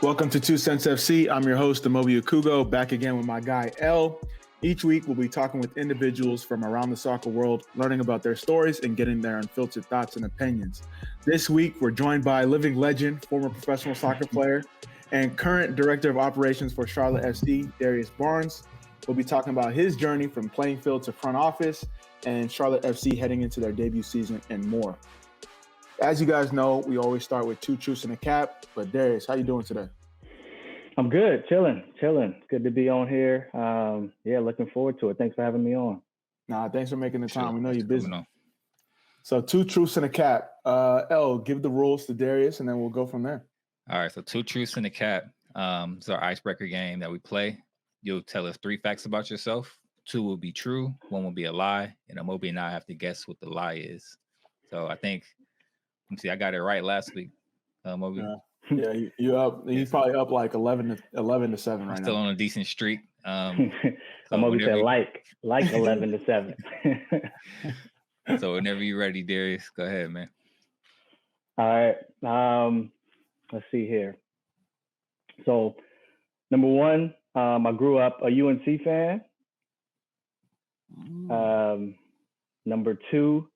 Welcome to 2Cents FC. I'm your host, Amobi Okugo, back again with my guy, L. Each week, we'll be talking with individuals from around the soccer world, learning about their stories and getting their unfiltered thoughts and opinions. This week, we're joined by living legend, former professional soccer player, and current director of operations for Charlotte FC, Darrius Barnes. We'll be talking about his journey from playing field to front office and Charlotte FC heading into their debut season and more. As you guys know, we always start with two truths and a cap. But Darrius, how you doing today? I'm good, chilling. Good to be on here. Looking forward to it. Thanks for having me on. Thanks for making the time. Sure. We know you're busy. So two truths and a cap. L, give the rules to Darrius, and then we'll go from there. All right, so two truths and a cap. It's our icebreaker game that we play. You'll tell us 3 facts about yourself. 2 will be true, 1 will be a lie, and Amobi and I have to guess what the lie is. So I think, I got it right last week. Amobi. Yeah, you up? You probably up like 11 to 7 right now. Still on a decent streak. Amobi said like 11 to 7. So whenever you're ready, Darrius, go ahead, man. All right. Let's see here. So, number 1, I grew up a UNC fan. Number 2,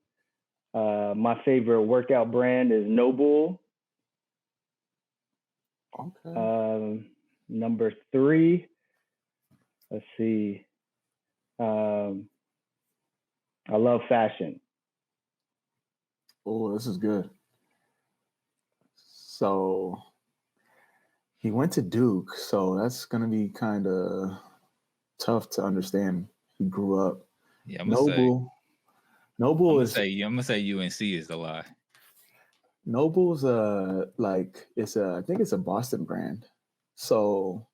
my favorite workout brand is Noble. Okay. Number 3, let's see. I love fashion. Oh, this is good. So he went to Duke, so that's gonna be kind of tough to understand. He grew up. Yeah, I'm gonna say UNC is the lie. Noble's I think it's a Boston brand. So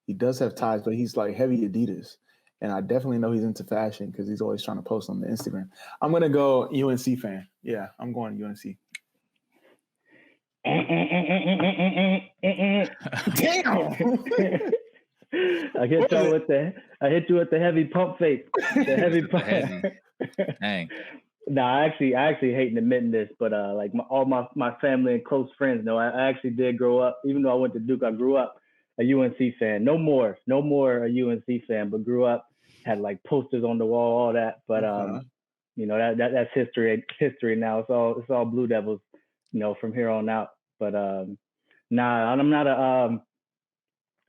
he does have ties, but he's like heavy Adidas. And I definitely know he's into fashion because he's always trying to post on the Instagram. I'm gonna go UNC fan. Yeah, I'm going UNC. Damn. I hit you with the heavy pump fake. The heavy pump. Dang. No, I actually hate admitting this, but all my family and close friends know I actually did grow up. Even though I went to Duke, I grew up a UNC fan. No more a UNC fan, but grew up, had like posters on the wall, all that. But that's history now. It's all Blue Devils, from here on out. But I'm not a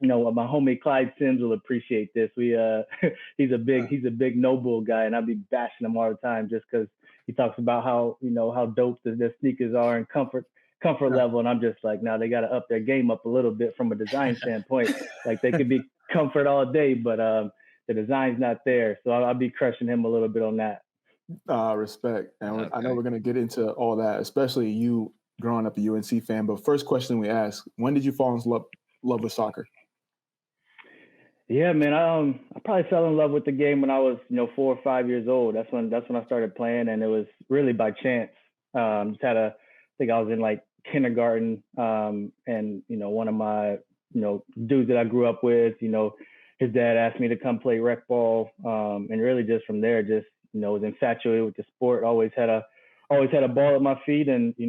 my homie Clyde Sims will appreciate this. He's a big Noble guy, and I'll be bashing him all the time just because he talks about how dope the sneakers are and comfort level, and I'm just like, now they got to up their game up a little bit from a design standpoint. Like they could be comfort all day, but the design's not there, so I'll be crushing him a little bit on that. Respect, and okay. I know we're gonna get into all that, especially you growing up a UNC fan. But first question we ask: when did you fall in love with soccer? Yeah, man. I probably fell in love with the game when I was, 4 or 5 years old. That's when I started playing, and it was really by chance. I think I was in like kindergarten, and one of my, dudes that I grew up with, his dad asked me to come play rec ball, and really just from there, was infatuated with the sport. Always had a ball at my feet, and it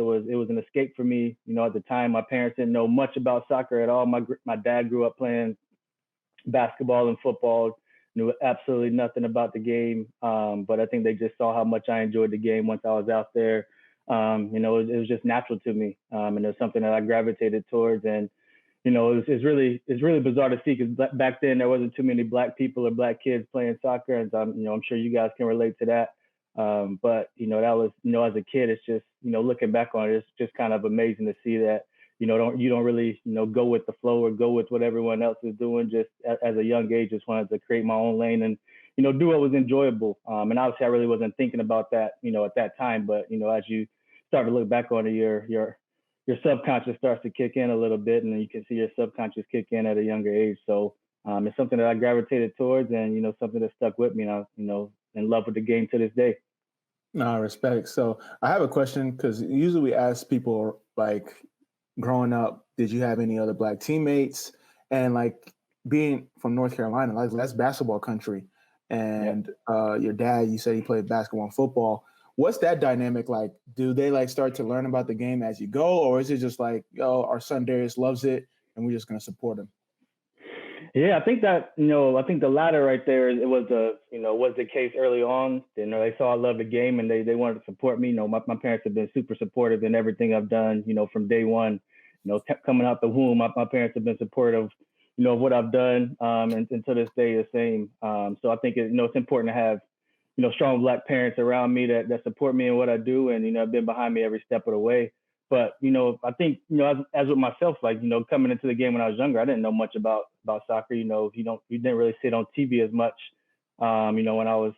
was an escape for me. At the time, my parents didn't know much about soccer at all. My dad grew up playing basketball and football, knew absolutely nothing about the game. But I think they just saw how much I enjoyed the game once I was out there. It was just natural to me. And it was something that I gravitated towards. And, it's really bizarre to see because back then there wasn't too many black people or black kids playing soccer. And I'm sure you guys can relate to that. But that was, as a kid, it's just, looking back on it, it's just kind of amazing to see that, you don't really, go with the flow or go with what everyone else is doing. Just as a young age, just wanted to create my own lane and, do what was enjoyable. And obviously I really wasn't thinking about that, at that time, but, as you start to look back on it, your subconscious starts to kick in a little bit, and then you can see your subconscious kick in at a younger age. So it's something that I gravitated towards and, something that stuck with me, and I'm, in love with the game to this day. No, respect. So I have a question because usually we ask people like, growing up, did you have any other black teammates? And like being from North Carolina, like that's basketball country. and your dad, you said he played basketball and football. What's that dynamic like? Do they like start to learn about the game as you go, or is it just like, oh, our son Darrius loves it and we're just going to support him? Yeah, I think that, I think the latter right there, it was the case early on. They saw I love the game and they wanted to support me. My parents have been super supportive in everything I've done, from day one, coming out the womb. My parents have been supportive, of what I've done, and to this day the same. So I think it's important to have, strong Black parents around me that support me in what I do and, have been behind me every step of the way. But, I think, as with myself, like, coming into the game when I was younger, I didn't know much about soccer. You didn't really sit on TV as much, when I was,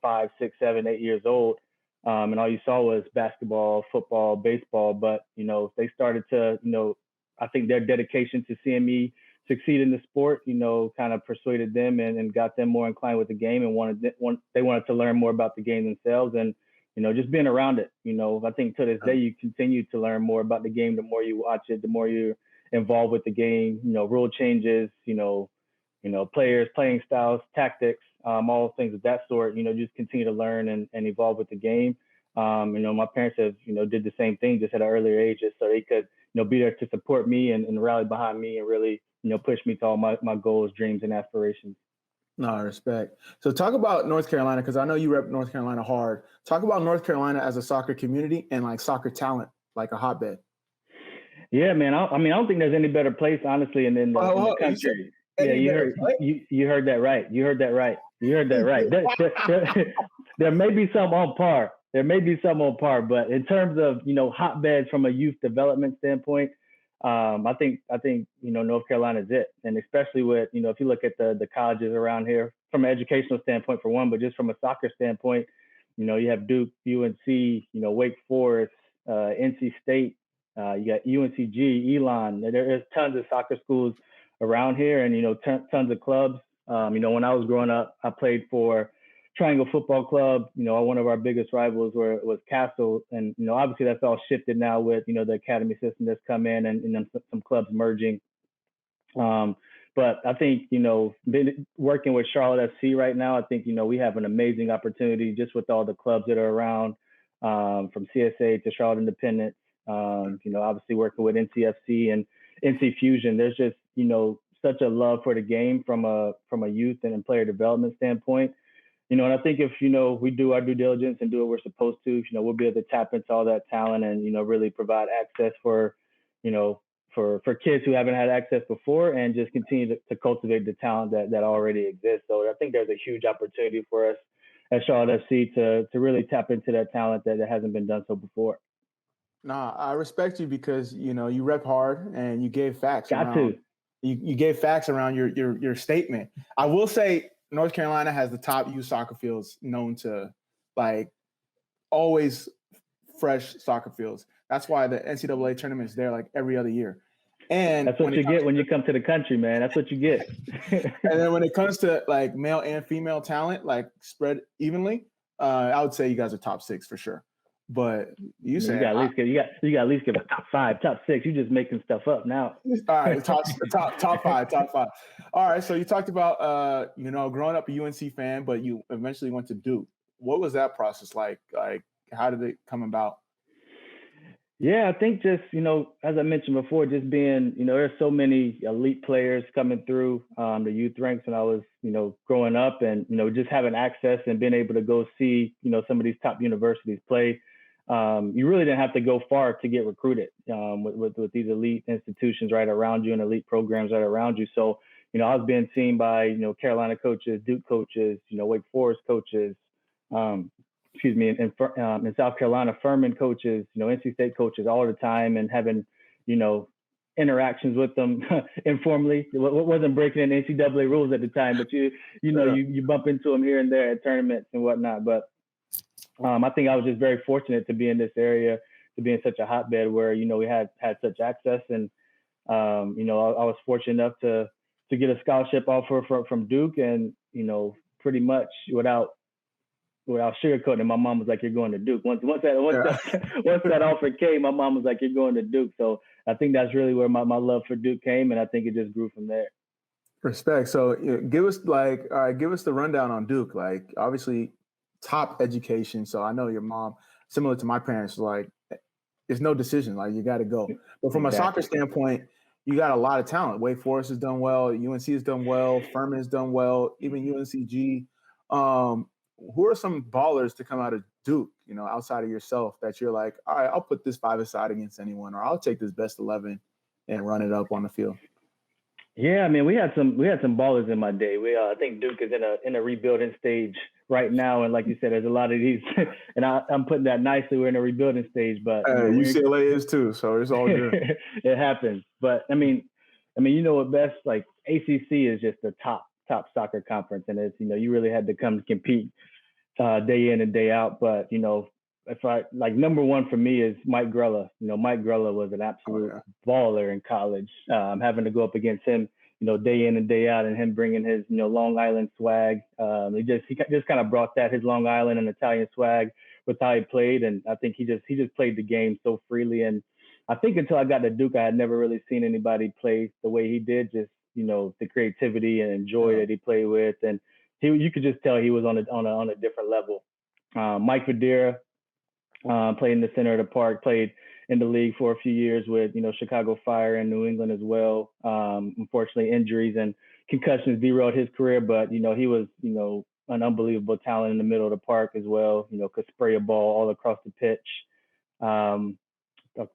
5, 6, 7, 8 years old. And all you saw was basketball, football, baseball. But, they started to, I think their dedication to seeing me succeed in the sport, kind of persuaded them and got them more inclined with the game and they wanted to learn more about the game themselves. And, just being around it, I think to this day, you continue to learn more about the game. The more you watch it, the more you're involved with the game, rule changes, players, playing styles, tactics, all things of that sort, just continue to learn and evolve with the game. My parents have, did the same thing just at an earlier age, just so they could, be there to support me and rally behind me and really, push me to all my goals, dreams, and aspirations. No, respect. So talk about North Carolina, because I know you rep North Carolina hard. Talk about North Carolina as a soccer community and like soccer talent, like a hotbed. Yeah, man. I don't think there's any better place, honestly, in the country. You heard that right. You heard that right. There may be some on par. But in terms of, hotbeds from a youth development standpoint, I think North Carolina is it, and especially with if you look at the colleges around here from an educational standpoint for one, but just from a soccer standpoint, you have Duke, UNC, Wake Forest, NC State, you got UNCG, Elon. There is tons of soccer schools around here, and tons of clubs. When I was growing up, I played for Triangle Football Club. One of our biggest rivals was Castle, and obviously that's all shifted now with the academy system that's come in and some clubs merging. But I think working with Charlotte FC right now, I think we have an amazing opportunity just with all the clubs that are around, from CSA to Charlotte Independence. Obviously working with NCFC and NC Fusion. There's just such a love for the game from a youth and player development standpoint. And I think if, we do our due diligence and do what we're supposed to, we'll be able to tap into all that talent and, really provide access for kids who haven't had access before and just continue to cultivate the talent that already exists. So I think there's a huge opportunity for us at Charlotte FC to really tap into that talent that hasn't been done so before. Nah, I respect you because, you rep hard and you gave facts. You gave facts around your statement. I will say, North Carolina has the top youth soccer fields known to like always fresh soccer fields. That's why the NCAA tournament is there like every other year. And that's what you get when you come to the country, man. That's what you get. And then when it comes to like male and female talent, like spread evenly, I would say you guys are top 6 for sure. But you got at least give a top 5, top 6. You're just making stuff up now. All right, top 5. All right, so you talked about growing up a UNC fan, but you eventually went to Duke. What was that process like? Like, how did it come about? Yeah, I think just as I mentioned before, just being there's so many elite players coming through the youth ranks when I was growing up, and just having access and being able to go see some of these top universities play. You really didn't have to go far to get recruited with these elite institutions right around you and elite programs right around you. So, I was being seen by, Carolina coaches, Duke coaches, Wake Forest coaches, in South Carolina, Furman coaches, NC State coaches all the time, and having, interactions with them informally. It wasn't breaking any NCAA rules at the time, but you bump into them here and there at tournaments and whatnot. But I think I was just very fortunate to be in this area, to be in such a hotbed where, we had such access. And, I was fortunate enough to get a scholarship offer from Duke, and, pretty much without sugarcoating, my mom was like, "You're going to Duke." Once that offer came, my mom was like, "You're going to Duke." So I think that's really where my love for Duke came, and I think it just grew from there. Respect. So give us all right, give us the rundown on Duke. Like obviously top education. So I know your mom, similar to my parents, like there's no decision. Like you got to go. But from a soccer Exactly. standpoint, you got a lot of talent. Wake Forest has done well. UNC has done well. Furman has done well. Even UNCG. Who are some ballers to come out of Duke? You know, outside of yourself, that you're like, all right, I'll put this five aside against anyone, or I'll take this best 11 and run it up on the field. Yeah, I mean, we had some ballers in my day. I think Duke is in a rebuilding stage right now, and like you said, there's a lot of these, and I'm putting that nicely. We're in a rebuilding stage, but UCLA is too, so it's all good. It happens, but I mean, you know what best? Like ACC is just the top soccer conference, and it's you really had to come compete day in and day out. But if I like number one for me is Mike Grella. Mike Grella was an absolute baller in college. Having to go up against him, day in and day out, and him bringing his Long Island swag. He just kind of brought his Long Island and Italian swag with how he played, and I think he just played the game so freely. And I think until I got to Duke, I had never really seen anybody play the way he did. Just the creativity and joy that he played with, and you could just tell he was on a different level. Mike Videra. Played in the center of the park, played in the league for a few years with, Chicago Fire and New England as well. Unfortunately, injuries and concussions derailed his career, but, he was, an unbelievable talent in the middle of the park as well, could spray a ball all across the pitch. I'm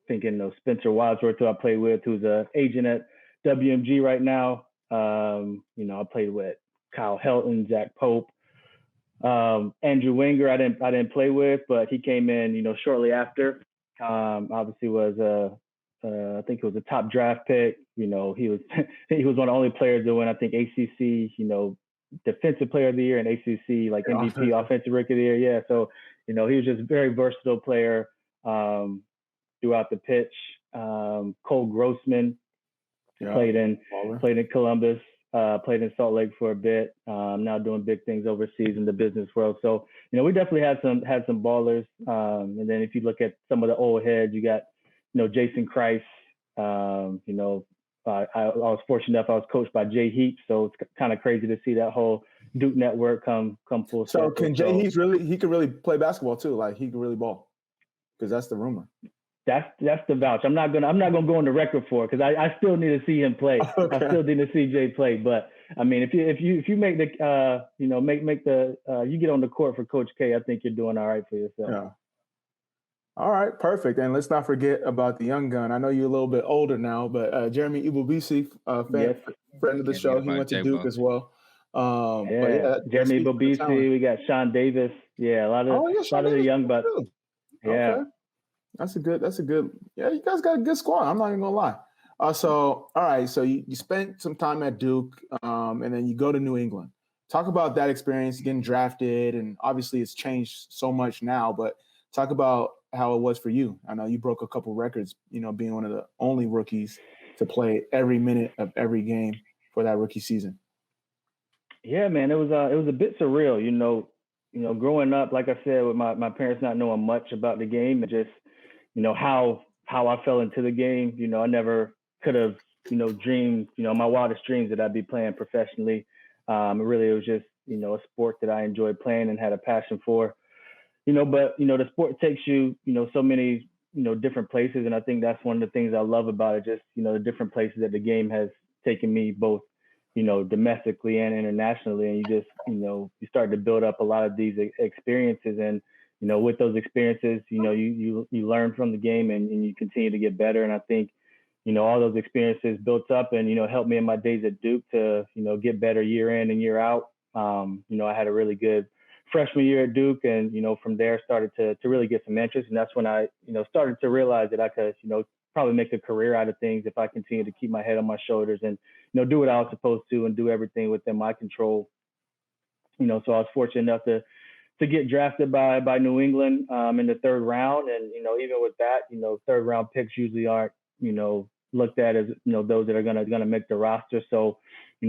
thinking Spencer Wadsworth, who I played with, who's an agent at WMG right now. I played with Kyle Helton, Zach Pope. Andrew Wenger, I didn't play with, but he came in, shortly after. Obviously was I think it was a top draft pick. He was he was one of the only players to win, I think, ACC, defensive player of the year and ACC like MVP, offensive rookie of the year. Yeah, so he was just a very versatile player throughout the pitch. Cole Grossman played in Columbus. Played in Salt Lake for a bit. Now doing big things overseas in the business world. So, we definitely had some ballers. And then if you look at some of the old heads, you got, Jason Christ. I was fortunate enough. I was coached by Jay Heaps, so it's kind of crazy to see that whole Duke network come full circle. So can Jay Heaps he could really play basketball too? Like he could really ball, because that's the rumor. That's the vouch. I'm not gonna go on the record for it, because I still need to see him play. Okay. I still need to see Jay play. But I mean, if you make the you get on the court for Coach K, I think you're doing all right for yourself. Yeah. All right, perfect. And let's not forget about the young gun. I know you're a little bit older now, but Jeremy Ibobisi, friend of the show, he went to Duke as well. Jeremy Ibobisi. We got Sean Davis. Yeah, a lot of the young bucks. Yeah. Okay. That's a good. Yeah, you guys got a good squad. I'm not even gonna lie. So all right, so you spent some time at Duke, and then you go to New England. Talk about that experience, getting drafted, and obviously it's changed so much now. But talk about how it was for you. I know you broke a couple records, being one of the only rookies to play every minute of every game for that rookie season. Yeah, man, it was a bit surreal. Growing up, like I said, with my parents not knowing much about the game, and just how I fell into the game. I never could have, dreamed, my wildest dreams that I'd be playing professionally. It was just, a sport that I enjoyed playing and had a passion for, but, the sport takes you, so many, different places. And I think that's one of the things I love about it, just, the different places that the game has taken me, both, domestically and internationally. And you just, you start to build up a lot of these experiences, and with those experiences, you learn from the game, and you continue to get better. And I think, all those experiences built up and, helped me in my days at Duke to, get better year in and year out. I had a really good freshman year at Duke, and, from there started to really get some interest. And that's when I, started to realize that I could, probably make a career out of things if I continue to keep my head on my shoulders and, do what I was supposed to and do everything within my control. So I was fortunate enough to get drafted by New England in the third round. And, even with that, third round picks usually aren't, looked at as, those that are going to make the roster. So,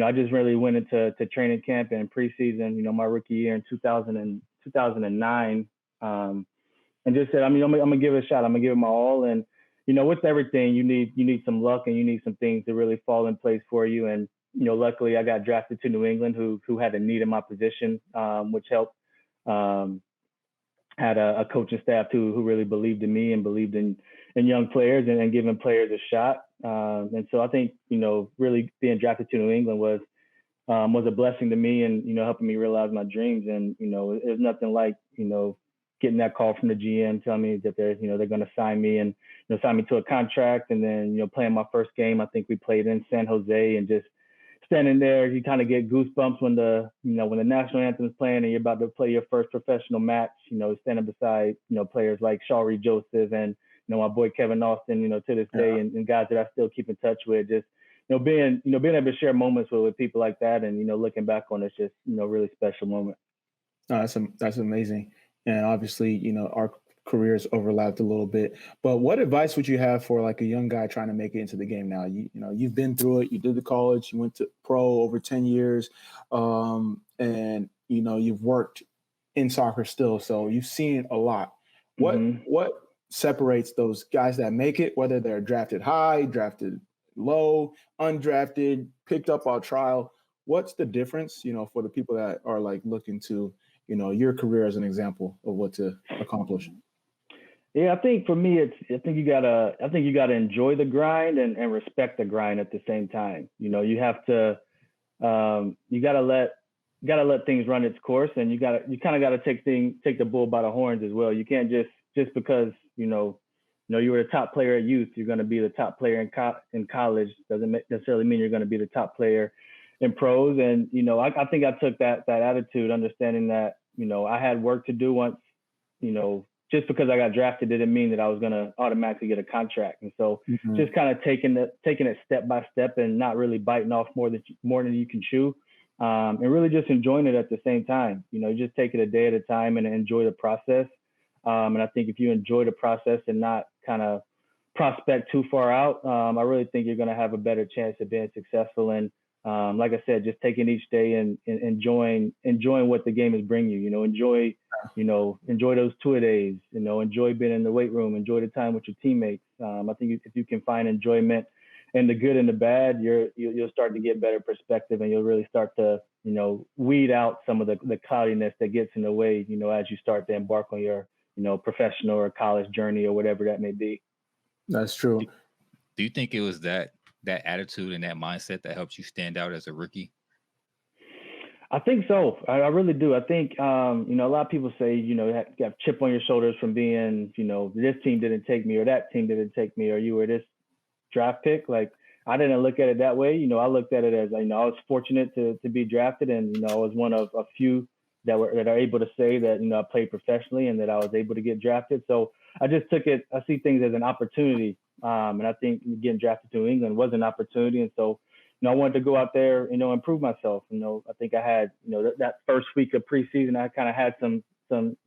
I just really went into training camp and preseason, my rookie year in 2009, and just said, I'm going to give it a shot. I'm going to give it my all. And, with everything, you need some luck, and you need some things to really fall in place for you. And, luckily I got drafted to New England, who had a need in my position, which helped. Had a coaching staff who really believed in me and believed in young players and giving players a shot. And so I think, really being drafted to New England was a blessing to me and, helping me realize my dreams. And, it was nothing like, getting that call from the GM telling me that they're going to sign me and, sign me to a contract. And then, playing my first game, I think we played in San Jose, and just standing there, you kind of get goosebumps when the national anthem is playing and you're about to play your first professional match, standing beside, players like Shari Joseph and, my boy Kevin Austin, to this day, and guys that I still keep in touch with. Just, being able to share moments with people like that, and, looking back on it's just, really special moment. That's amazing. And obviously, our careers overlapped a little bit, but what advice would you have for like a young guy trying to make it into the game now? You've been through it, you did the college, you went to pro over 10 years, and you've worked in soccer still, so you've seen a lot. What separates those guys that make it, whether they're drafted high, drafted low, undrafted, picked up on trial? What's the difference, for the people that are like looking to, your career as an example of what to accomplish? Yeah, I think for me, I think you gotta enjoy the grind and respect the grind at the same time. You have to, you gotta let things run its course, and you kind of gotta take the bull by the horns as well. You can't just because you were the top player at youth, you're going to be the top player in college. Doesn't necessarily mean you're going to be the top player in pros. And I think I took that attitude, understanding that I had work to do once. Just because I got drafted didn't mean that I was going to automatically get a contract. And so just kind of taking it step by step and not really biting off more than you can chew, and really just enjoying it at the same time. Just take it a day at a time and enjoy the process. And I think if you enjoy the process and not kind of prospect too far out, I really think you're going to have a better chance of being successful. And like I said, just taking each day and enjoying what the game is bringing you. Enjoy those tour days. Enjoy being in the weight room. Enjoy the time with your teammates. I think if you can find enjoyment in the good and the bad, you'll start to get better perspective, and you'll really start to weed out some of the cloudiness that gets in the way. As you start to embark on your professional or college journey or whatever that may be. That's true. Do you think it was that attitude and that mindset that helped you stand out as a rookie? I think so. I really do. I think, a lot of people say, you have chip on your shoulders from being, this team didn't take me or that team didn't take me or you were this draft pick. Like, I didn't look at it that way. I looked at it as, I was fortunate to be drafted, and, I was one of a few that are able to say that, I played professionally and that I was able to get drafted. So I just took it, I see things as an opportunity. And I think getting drafted to New England was an opportunity. And so, I wanted to go out there, improve myself. I think I had, that first week of preseason, I kind of had some,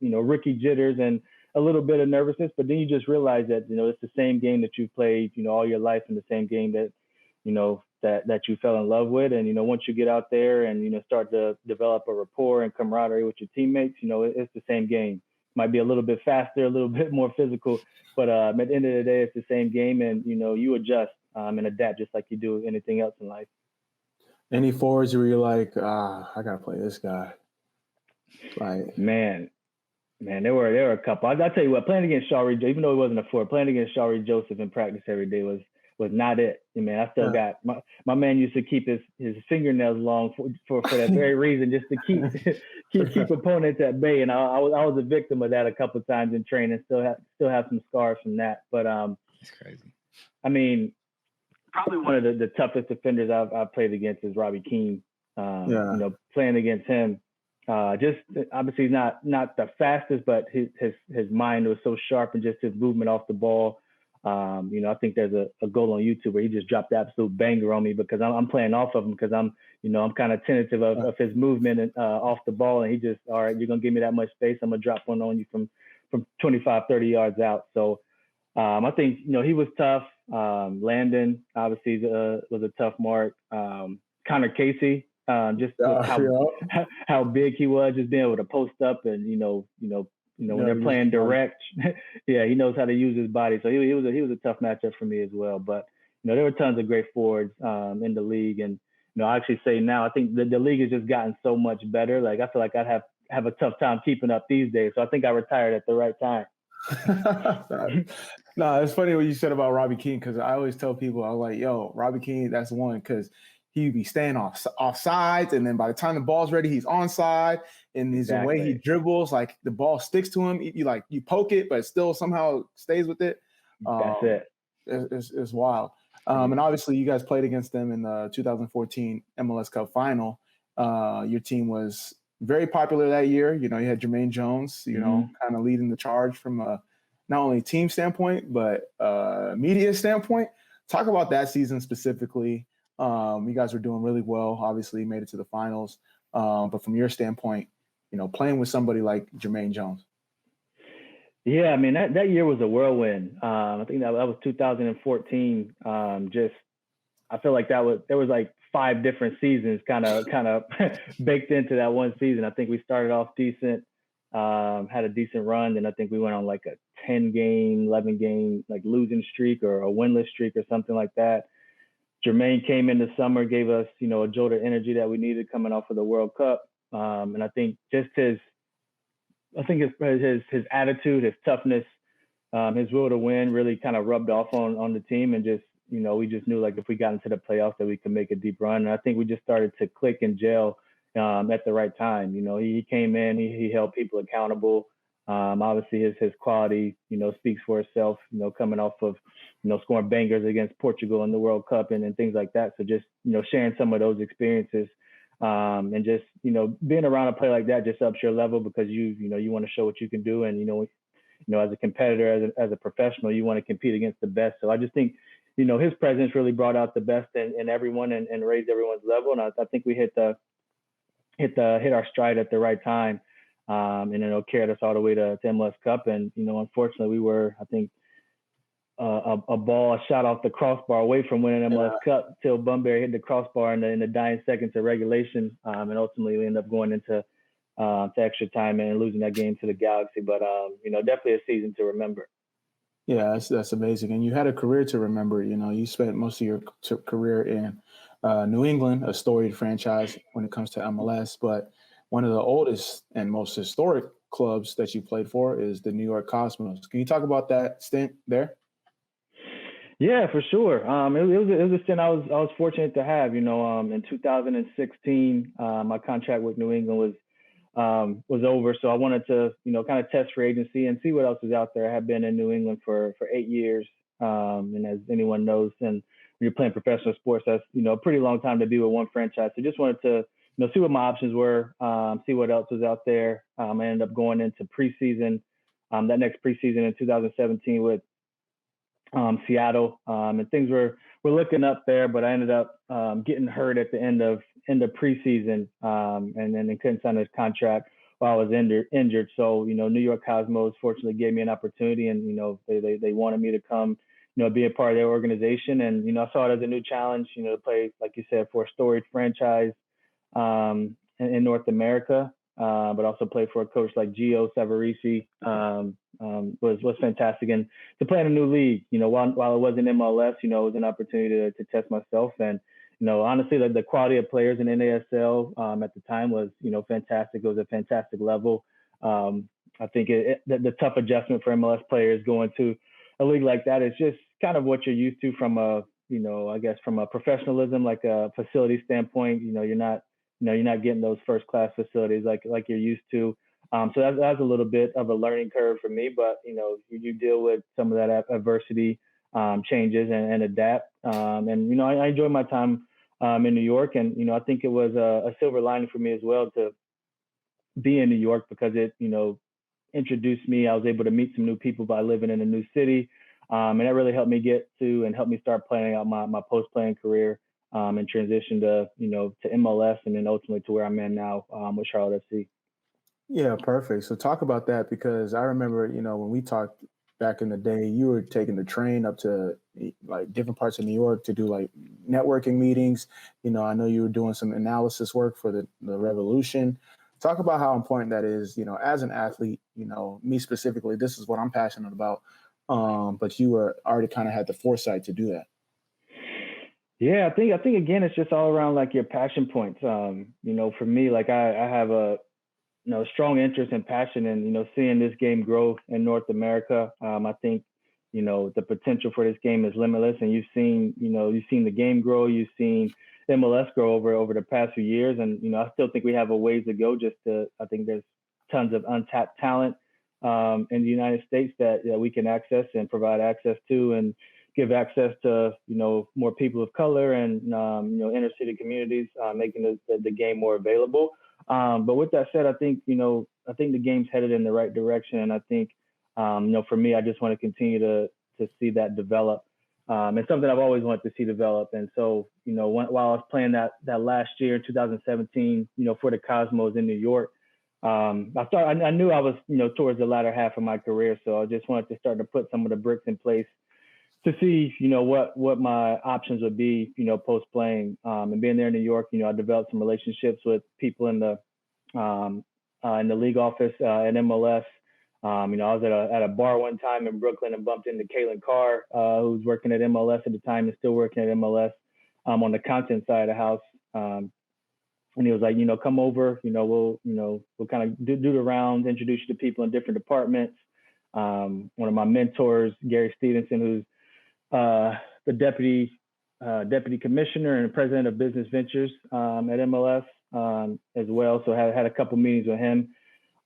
rookie jitters and a little bit of nervousness, but then you just realize that, it's the same game that you've played, all your life, and the same game that, that you fell in love with. And, once you get out there and, start to develop a rapport and camaraderie with your teammates, it's the same game. Might be a little bit faster, a little bit more physical, but at the end of the day, it's the same game, and, you adjust and adapt just like you do anything else in life. Any forwards where you're like, I got to play this guy? Like, Man, there were a couple. I'll tell you what, playing against Shari, even though he wasn't a forward, playing against Shari Joseph in practice every day was not it. I still got my man used to keep his fingernails long for that very reason, just to keep opponents at bay. And I was a victim of that a couple of times in training. Still have some scars from that. But it's crazy. Probably one of the toughest defenders I've played against is Robbie Keane. Playing against him, just obviously he's not the fastest, but his mind was so sharp, and just his movement off the ball. I think there's a goal on YouTube where he just dropped the absolute banger on me because I'm playing off of him because I'm kind of tentative of his movement and off the ball, and he just, all right, you're gonna give me that much space, I'm gonna drop one on you from 25, 30 yards out. So I think he was tough. Landon obviously was a tough mark. Connor Casey, how big he was, just being able to post up and when they're playing direct, yeah, he knows how to use his body. So he was a tough matchup for me as well. But there were tons of great forwards in the league, and I actually say now, I think the league has just gotten so much better. Like, I feel like I'd have a tough time keeping up these days. So I think I retired at the right time. No, it's funny what you said about Robbie Keane, because I always tell people, I'm like, yo, Robbie Keane, that's the one, because he'd be staying off sides, and then by the time the ball's ready, he's onside, and there's the way he dribbles, like the ball sticks to him. You poke it, but it still somehow stays with it. That's it. It's wild. And obviously, you guys played against them in the 2014 MLS Cup final. Your team was very popular that year. You had Jermaine Jones, kind of leading the charge from not only team standpoint, but media standpoint. Talk about that season specifically. You guys were doing really well. Obviously, you made it to the finals. But from your standpoint, playing with somebody like Jermaine Jones. Yeah, I mean, that year was a whirlwind. I think that was 2014. I feel like there was like 5 different seasons kind of baked into that one season. I think we started off decent, had a decent run, and I think we went on like a 10-game, 11-game like losing streak or a winless streak or something like that. Jermaine came in the summer, gave us, a jolt of energy that we needed coming off of the World Cup. And I think just his attitude, his toughness, his will to win really kind of rubbed off on the team. And just, we just knew like if we got into the playoffs that we could make a deep run. And I think we just started to click and gel at the right time. He came in, he held people accountable. Obviously his quality, speaks for itself, coming off of, scoring bangers against Portugal in the World Cup and things like that. So just, sharing some of those experiences and just, being around a player like that just ups your level because you want to show what you can do. And, as a competitor, as a professional, you want to compete against the best. So I just think, his presence really brought out the best in everyone and raised everyone's level. And I think we hit our stride at the right time. And it carried us all the way to MLS Cup. And, unfortunately we were, I think, a shot off the crossbar away from winning MLS Cup till Bunbury hit the crossbar in the dying seconds of regulation. And ultimately we ended up going into to extra time and losing that game to the Galaxy. But, definitely a season to remember. Yeah, that's amazing. And you had a career to remember. You spent most of your career in New England, a storied franchise when it comes to MLS. But one of the oldest and most historic clubs that you played for is the New York Cosmos. Can you talk about that stint there? Yeah, for sure. It was a stint I was fortunate to have. In 2016, my contract with New England was over, so I wanted to kind of test free agency and see what else was out there. I had been in New England for 8 years, and as anyone knows, and when you're playing professional sports, that's a pretty long time to be with one franchise. So just wanted to see what my options were, see what else was out there. I ended up going into preseason, that next preseason in 2017 with Seattle, and things were looking up there, but I ended up getting hurt at the end of preseason, and then couldn't sign his contract while I was injured. So New York Cosmos fortunately gave me an opportunity, and they wanted me to come be a part of their organization, and I saw it as a new challenge, to play, like you said, for a storied franchise in North America, but also play for a coach like Gio Savarese. Was fantastic, and to play in a new league, while it wasn't MLS, it was an opportunity to test myself. And honestly, the quality of players in NASL at the time was fantastic. It was a fantastic level. I think the tough adjustment for MLS players going to a league like that is just kind of what you're used to from a from a professionalism, like a facility standpoint. You're not getting those first class facilities like you're used to. So that's a little bit of a learning curve for me, but you deal with some of that adversity, changes and adapt. And I enjoyed my time in New York, and I think it was a silver lining for me as well to be in New York because it introduced me. I was able to meet some new people by living in a new city, and that really helped me help me start planning out my post playing career. And transition to MLS and then ultimately to where I'm in now with Charlotte FC. Yeah, perfect. So talk about that, because I remember, when we talked back in the day, you were taking the train up to like different parts of New York to do like networking meetings. I know you were doing some analysis work for the Revolution. Talk about how important that is, as an athlete, me specifically, this is what I'm passionate about. But you were already kind of had the foresight to do that. Yeah, I think again, it's just all around like your passion points. For me, like I have a strong interest and passion in seeing this game grow in North America. I think the potential for this game is limitless, and you've seen the game grow, you've seen MLS grow over the past few years, and I still think we have a ways to go. I think there's tons of untapped talent in the United States that we can access and provide access to, and give access to more people of color and inner city communities, making the game more available. But with that said, I think the game's headed in the right direction, and I think for me, I just want to continue to see that develop. It's something I've always wanted to see develop. And so while I was playing that last year, 2017, for the Cosmos in New York, I knew I was towards the latter half of my career, so I just wanted to start to put some of the bricks in place to see, what my options would be, post playing. And being there in New York, I developed some relationships with people in the league office at MLS. I was at a bar one time in Brooklyn and bumped into Kalen Carr, who was working at MLS at the time and still working at MLS on the content side of the house. And he was like, come over, we'll kind of do the rounds, introduce you to people in different departments. One of my mentors, Gary Stevenson, who's the deputy commissioner and president of business ventures at MLS as well. So had a couple meetings with him,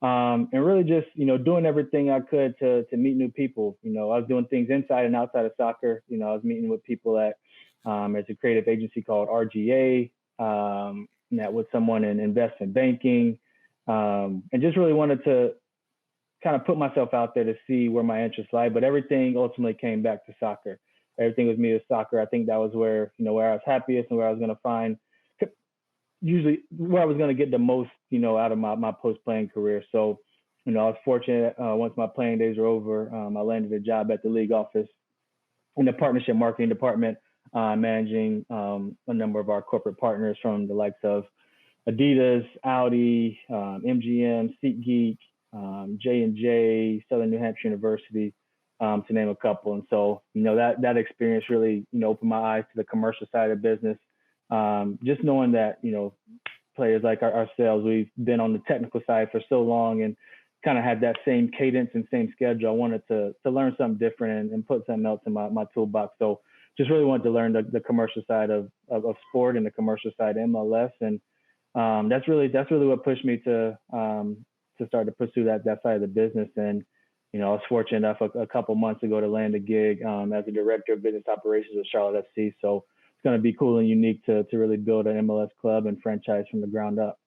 and really just doing everything I could to meet new people. I was doing things inside and outside of soccer. I was meeting with people at there's a creative agency called RGA, met with someone in investment banking, and just really wanted to kind of put myself out there to see where my interests lie. But everything ultimately came back to soccer. Everything with me is soccer. I think that was where I was happiest and where I was going to find usually where I was going to get the most, out of my post-playing career. So, I was fortunate once my playing days were over, I landed a job at the league office in the partnership marketing department, managing a number of our corporate partners from the likes of Adidas, Audi, MGM, SeatGeek, J&J, Southern New Hampshire University, to name a couple. And so, that experience really, opened my eyes to the commercial side of business. Just knowing that, players like ourselves, we've been on the technical side for so long and kind of had that same cadence and same schedule. I wanted to learn something different and put something else in my toolbox. So just really wanted to learn the commercial side of sport and the commercial side of MLS. And that's really what pushed me to start to pursue that side of the business. And I was fortunate enough a couple months ago to land a gig as a director of business operations with Charlotte FC. So it's going to be cool and unique to really build an MLS club and franchise from the ground up.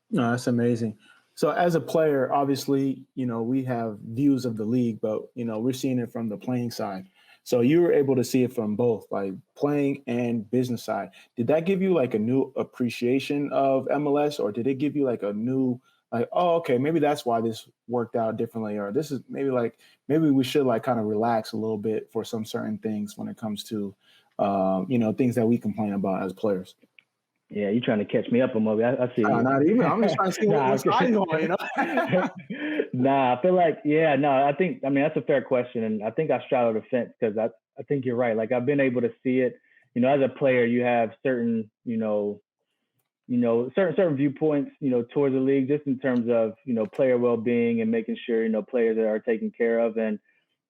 No, that's amazing. So as a player, obviously, we have views of the league, but, we're seeing it from the playing side. So you were able to see it from both, like playing and business side. Did that give you like a new appreciation of MLS, or did it give you like a new, like, oh, okay, maybe that's why this worked out differently, or this is maybe we should like kind of relax a little bit for some certain things when it comes to, things that we complain about as players? Yeah, you trying to catch me up, Amobi. I see. Not even. I'm just trying to see what's going on, Nah, I feel like, I think, that's a fair question. And I think I straddle the fence because I think you're right. Like I've been able to see it, as a player, you have certain, certain viewpoints, towards the league, just in terms of, player well-being and making sure, players that are taken care of. And,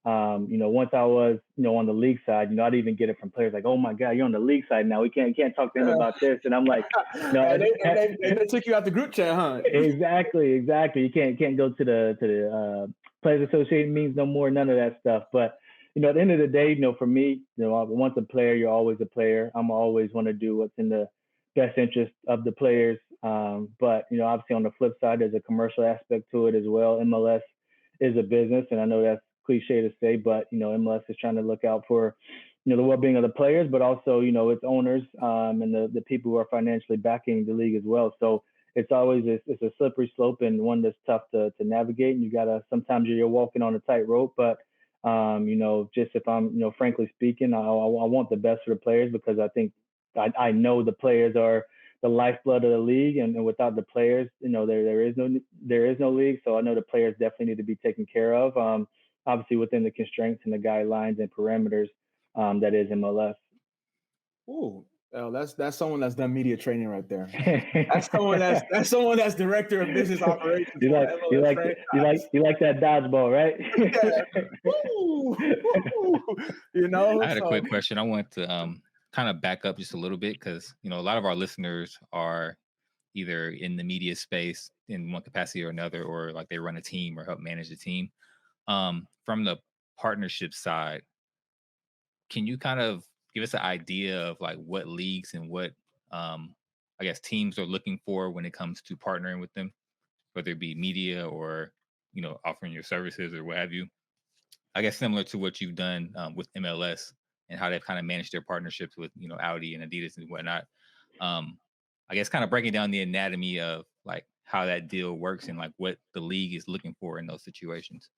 once I was, on the league side, I'd even get it from players like, oh my God, you're on the league side now. We can't talk to him about this. And I'm like, they took you out the group chat, huh? Exactly. You can't go to the Players Association meetings no more, none of that stuff. But, at the end of the day, for me, once a player, you're always a player. I'm always want to do what's in the best interest of the players. But, obviously on the flip side, there's a commercial aspect to it as well. MLS is a business, and I know that's cliche to say, but MLS is trying to look out for the well-being of the players, but also its owners and the people who are financially backing the league as well. So it's always it's a slippery slope and one that's tough to navigate. And you gotta sometimes you're walking on a tightrope, but just if I'm frankly speaking, I want the best for the players because I think I know the players are the lifeblood of the league, and without the players, there is no league. So I know the players definitely need to be taken care of. Obviously within the constraints and the guidelines and parameters that is MLS. Ooh, Oh, that's someone that's done media training right there. That's someone that's director of business operations you for like you MLS like franchise. you like that dodgeball, right? Yeah. Woo, woo, you know, I had a so quick question. I want to kind of back up just a little bit because a lot of our listeners are either in the media space in one capacity or another, or like they run a team or help manage a team. From the partnership side, can you kind of give us an idea of like what leagues and what I guess teams are looking for when it comes to partnering with them, whether it be media or offering your services or what have you? I guess similar to what you've done with MLS and how they've kind of managed their partnerships with Audi and Adidas and whatnot. I guess kind of breaking down the anatomy of like how that deal works and like what the league is looking for in those situations.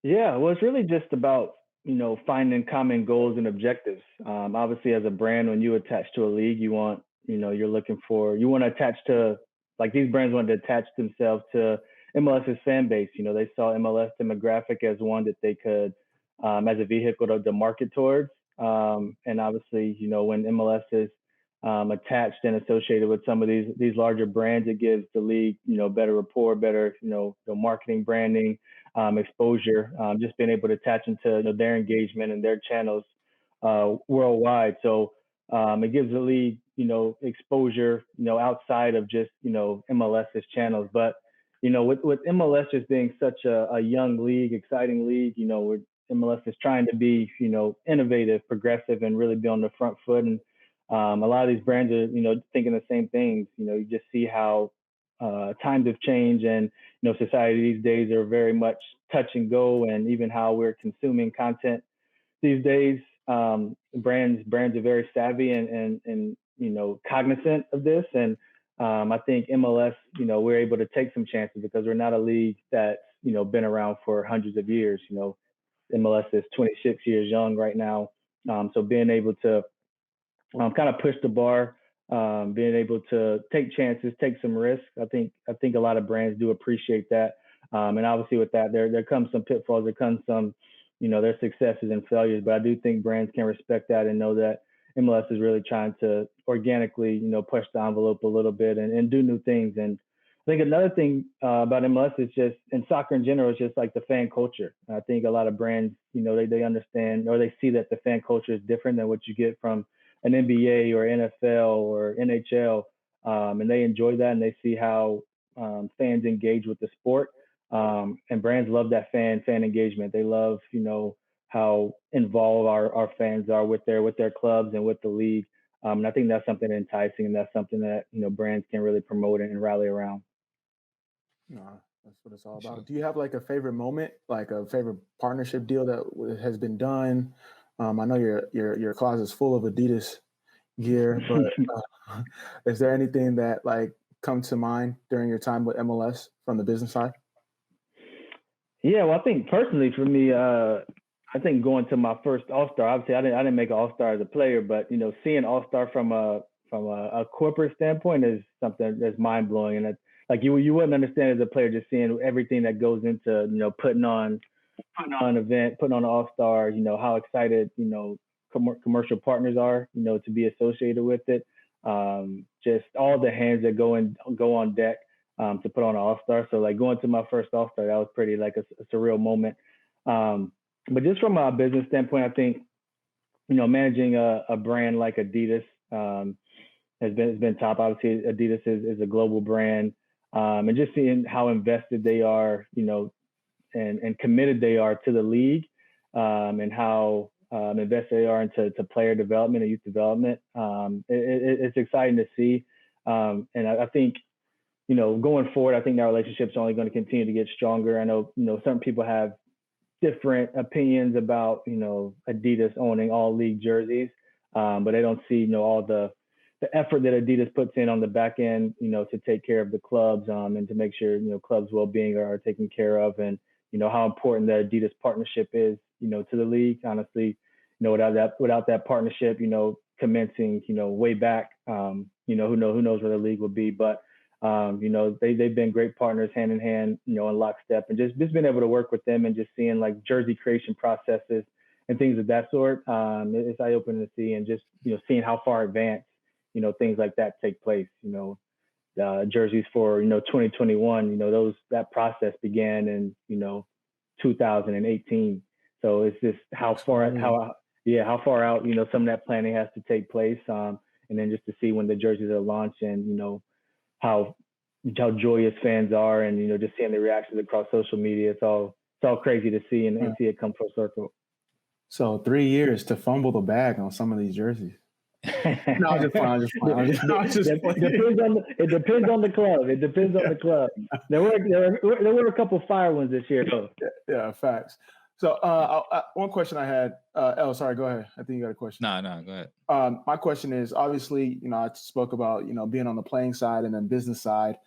Yeah, well, it's really just about, finding common goals and objectives. Obviously, as a brand, when you attach to a league, you want, you want to attach to, like these brands want to attach themselves to MLS's fan base. They saw MLS demographic as one that they could, as a vehicle to market towards. And obviously, when MLS is attached and associated with some of these larger brands, it gives the league, better rapport, better, the marketing, branding, exposure, just being able to attach into their engagement and their channels worldwide. So it gives the league, exposure, outside of just, MLS's channels. But, with MLS just being such a young league, exciting league, where MLS is trying to be, innovative, progressive, and really be on the front foot. And a lot of these brands are, thinking the same things. You just see how times have changed, and society these days are very much touch and go, and even how we're consuming content these days. Brands are very savvy and cognizant of this, and I think MLS, we're able to take some chances because we're not a league that's been around for hundreds of years. MLS is 26 years young right now, so being able to kind of push the bar, being able to take chances, take some risks. I think a lot of brands do appreciate that. And obviously with that, there comes some pitfalls, there comes some, their successes and failures, but I do think brands can respect that and know that MLS is really trying to organically, push the envelope a little bit and do new things. And I think another thing about MLS is just, in soccer in general, is just like the fan culture. I think a lot of brands, they understand, or they see that the fan culture is different than what you get from an NBA or NFL or NHL, and they enjoy that, and they see how fans engage with the sport. And brands love that fan engagement. They love, how involved our fans are with their clubs and with the league. And I think that's something enticing, and that's something that brands can really promote and rally around. no, that's what it's all about. Do you have like a favorite moment, like a favorite partnership deal that has been done? I know your closet's full of Adidas gear, but is there anything that like come to mind during your time with MLS from the business side? Yeah, well, I think personally for me, I think going to my first All Star. Obviously, I didn't make an All Star as a player, but seeing All Star from a corporate standpoint is something that's mind blowing, and like you wouldn't understand as a player, just seeing everything that goes into putting on an event, putting on an All Star. How excited commercial partners are to be associated with it. Just all the hands that go on deck to put on an All Star. So like going to my first All Star, that was pretty like a surreal moment. But just from a business standpoint, I think managing a brand like Adidas has been top. Obviously, Adidas is a global brand, and just seeing how invested they are, and committed they are to the league, and how invested they are into player development and youth development. It's exciting to see, and I think going forward, I think that relationship's only going to continue to get stronger. I know certain people have different opinions about Adidas owning all league jerseys, but they don't see all the effort that Adidas puts in on the back end, to take care of the clubs, and to make sure clubs' well-being are taken care of, and how important the Adidas partnership is to the league. Honestly, without that partnership, commencing way back, who knows where the league would be. But they've been great partners, hand in hand, in lockstep, and just being able to work with them and just seeing like jersey creation processes and things of that sort. It's eye-opening to see, and just seeing how far advanced things like that take place. Jerseys for 2021. That process began in 2018. So it's just how far out some of that planning has to take place, and then just to see when the jerseys are launched, and how joyous fans are, and just seeing the reactions across social media. It's all crazy to see, and see it come full circle. So 3 years to fumble the bag on some of these jerseys. No, I'm just playing. It depends on the club. It depends on the club. There were a couple fire ones this year, though. Yeah, facts. So one question I had. Sorry, go ahead. I think you got a question. No, go ahead. My question is, obviously, I spoke about being on the playing side and then business side,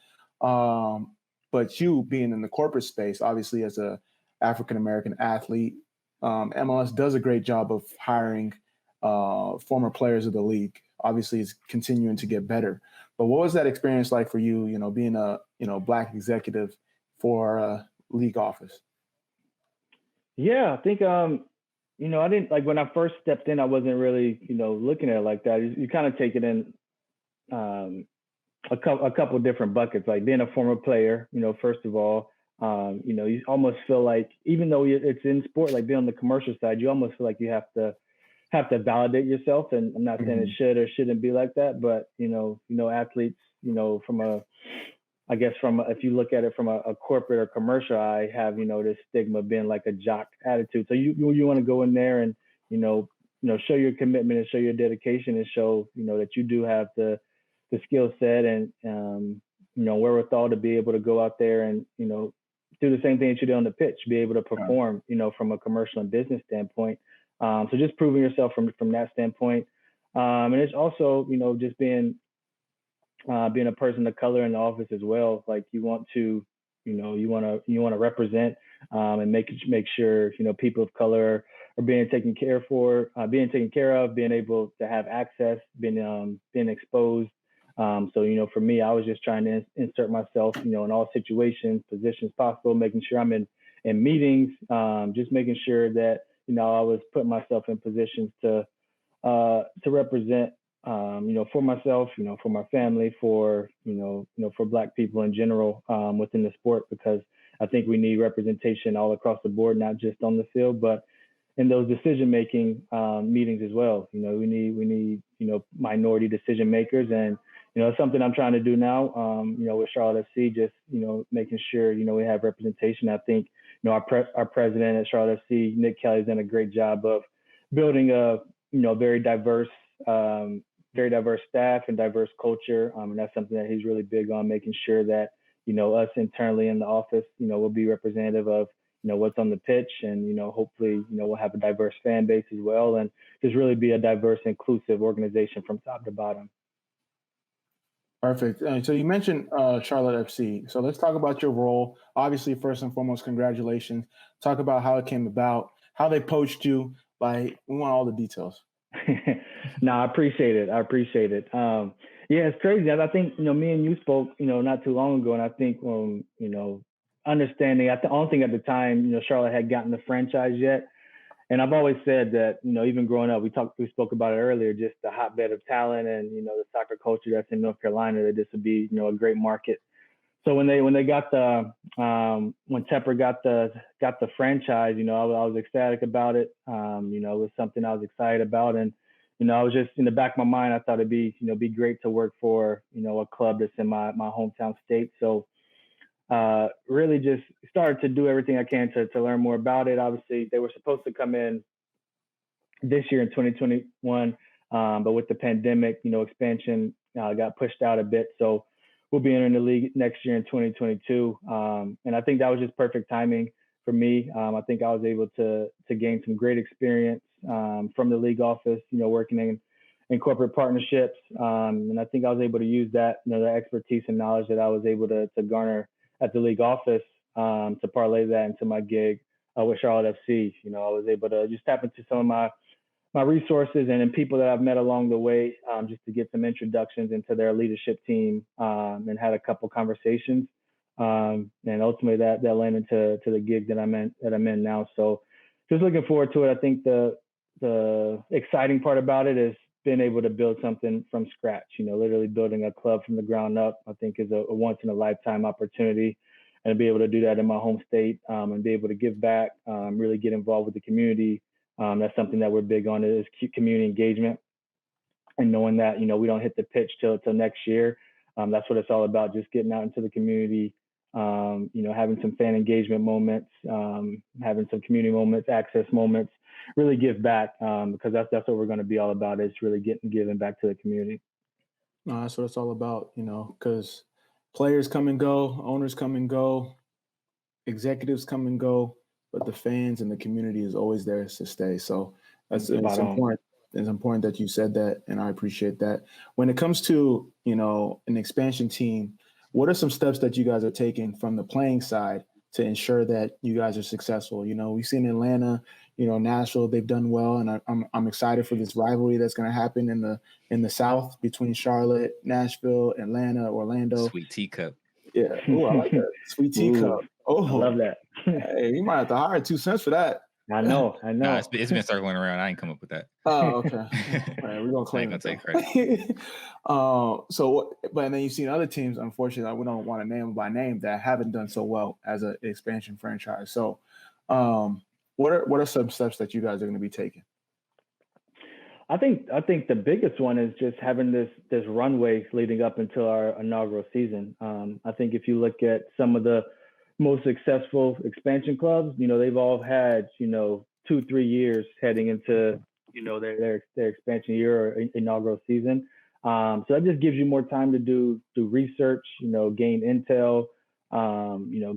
but you being in the corporate space, obviously as a African American athlete, MLS does a great job of hiring former players of the league. Obviously, it's continuing to get better. But what was that experience like for you? Being a Black executive for a league office. Yeah, I think I didn't, like, when I first stepped in, I wasn't really looking at it like that. You kind of take it in a couple different buckets. Like being a former player, first of all, you almost feel like, even though it's in sport, like being on the commercial side, you almost feel like you have to validate yourself. And I'm not saying it should or shouldn't be like that, but athletes, if you look at it from a corporate or commercial eye, have this stigma of being like a jock attitude. So you want to go in there and show your commitment and show your dedication, and show that you do have the skill set and wherewithal to be able to go out there and do the same thing that you do on the pitch, be able to perform from a commercial and business standpoint. So just proving yourself from that standpoint, and it's also just being a person of color in the office as well. Like you want to represent and make sure people of color are being taken care of, being able to have access, being exposed. So for me, I was just trying to insert myself in all positions possible, making sure I'm in meetings, just making sure that I was putting myself in positions to represent for myself, for my family, for Black people in general within the sport, because I think we need representation all across the board, not just on the field, but in those decision-making meetings as well. We need minority decision makers, and it's something I'm trying to do now. With Charlotte FC, just making sure we have representation. I think our president at Charlotte FC, Nick Kelly's done a great job of building a very diverse staff and diverse culture, and that's something that he's really big on, making sure that us internally in the office will be representative of what's on the pitch, and hopefully we'll have a diverse fan base as well, and just really be a diverse, inclusive organization from top to bottom. Perfect. So you mentioned Charlotte FC. So let's talk about your role. Obviously, first and foremost, congratulations. Talk about how it came about, how they poached you. Like, we want all the details. No, I appreciate it. Yeah, it's crazy. I think, me and you spoke, not too long ago. And I think, understanding, I don't think at the time, Charlotte had gotten the franchise yet. And I've always said that, even growing up, we spoke about it earlier, just the hotbed of talent and, the soccer culture that's in North Carolina, that this would be, a great market. So when they got when Tepper got the franchise, I was ecstatic about it. It was something I was excited about. And, I was just in the back of my mind, I thought it'd be great to work for, a club that's in my hometown state. So really just started to do everything I can to learn more about it. Obviously, they were supposed to come in this year in 2021, but with the pandemic, expansion got pushed out a bit. So we'll be entering the league next year in 2022. And I think that was just perfect timing for me. I think I was able to gain some great experience from the league office, working in corporate partnerships. And I think I was able to use that, the expertise and knowledge that I was able to garner at the league office to parlay that into my gig with Charlotte FC. I was able to just tap into some of my resources and people that I've met along the way, just to get some introductions into their leadership team, and had a couple conversations. And ultimately that led into the gig that I'm in now. So just looking forward to it. I think the exciting part about it is being able to build something from scratch. Literally building a club from the ground up. I think is a once in a lifetime opportunity, and to be able to do that in my home state and be able to give back, really get involved with the community. That's something that we're big on is community engagement, and knowing that we don't hit the pitch till next year. That's what it's all about. Just getting out into the community. Having some fan engagement moments, having some community moments, access moments, really give back because that's what we're going to be all about is really giving back to the community. That's what it's all about, because players come and go, owners come and go, executives come and go, but the fans and the community is always there to stay. So it's important. It's important that you said that, and I appreciate that. When it comes to, an expansion team, what are some steps that you guys are taking from the playing side to ensure that you guys are successful? We've seen Atlanta, Nashville, they've done well, and I'm excited for this rivalry that's going to happen in the South between Charlotte, Nashville, Atlanta, Orlando. Sweet teacup. Yeah. Oh, I like that. Sweet teacup. Oh, I love that. Hey, you might have to hire 2 Cents for that. I know. Nah, it's been circling around. I ain't come up with that. Oh, okay. Right, we're gonna claim it. Take credit. But then you've seen other teams. Unfortunately, we don't want to name them by name that haven't done so well as an expansion franchise. So, what are some steps that you guys are going to be taking? I think the biggest one is just having this runway leading up until our inaugural season. I think if you look at some of the most successful expansion clubs, they've all had 2-3 years heading into their expansion year or inaugural season. So that just gives you more time to do research, gain intel,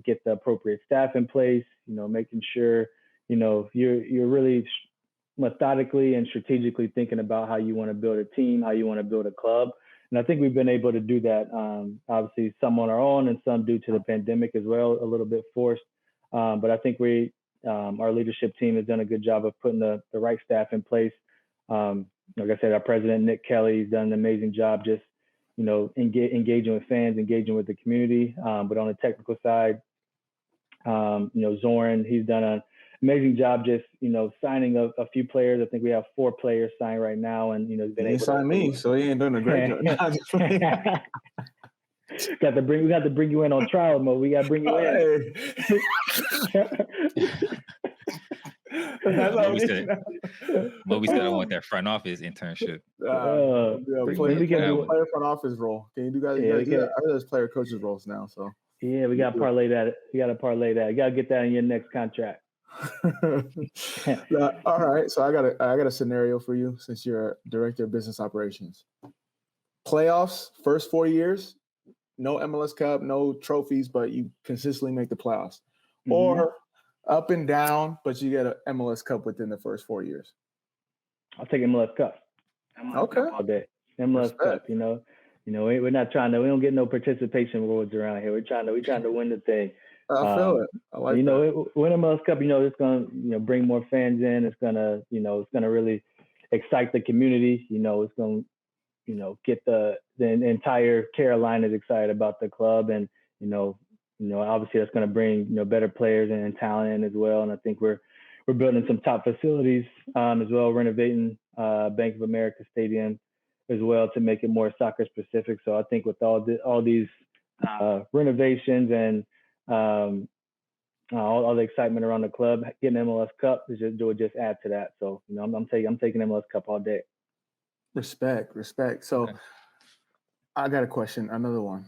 get the appropriate staff in place, making sure you're really methodically and strategically thinking about how you want to build a team, how you want to build a club. And I think we've been able to do that, obviously some on our own and some due to the pandemic as well, a little bit forced. But I think our leadership team has done a good job of putting the right staff in place. Like I said, our president, Nick Kelly, has done an amazing job just, engaging with fans, engaging with the community. But on the technical side, Zoran, he's done an amazing job just, signing a few players. I think we have 4 players signed right now, and, he's been able to sign me, so he ain't doing a great job. we got to bring you in on trial mode. We got to bring you in. Moby said I want that front office internship. Player front office role. Can you do guys? Yeah, there's player coaches roles now. So yeah, we got to parlay that. You got to get that in your next contract. All right, so I got a scenario for you since you're director of business operations. Playoffs, first 4 years, no MLS Cup, no trophies, but you consistently make the playoffs. Mm-hmm. Or up and down, but you get an MLS Cup within the first 4 years. I'll take MLS Cup. Okay. All day. MLS Cup, we're not trying to. We don't get no participation awards around here. We're trying to win the thing. I feel it. I like that. Win MLS Cup. It's gonna bring more fans in. It's gonna really excite the community. It's gonna get the entire Carolinas excited about the club, and obviously that's gonna bring better players and talent in as well. And I think we're building some top facilities as well, renovating Bank of America Stadium as well to make it more soccer specific. So I think with all these renovations and all the excitement around the club, getting MLS Cup would just add to that. So I'm taking MLS Cup all day. Respect. So okay. I got a question, another one.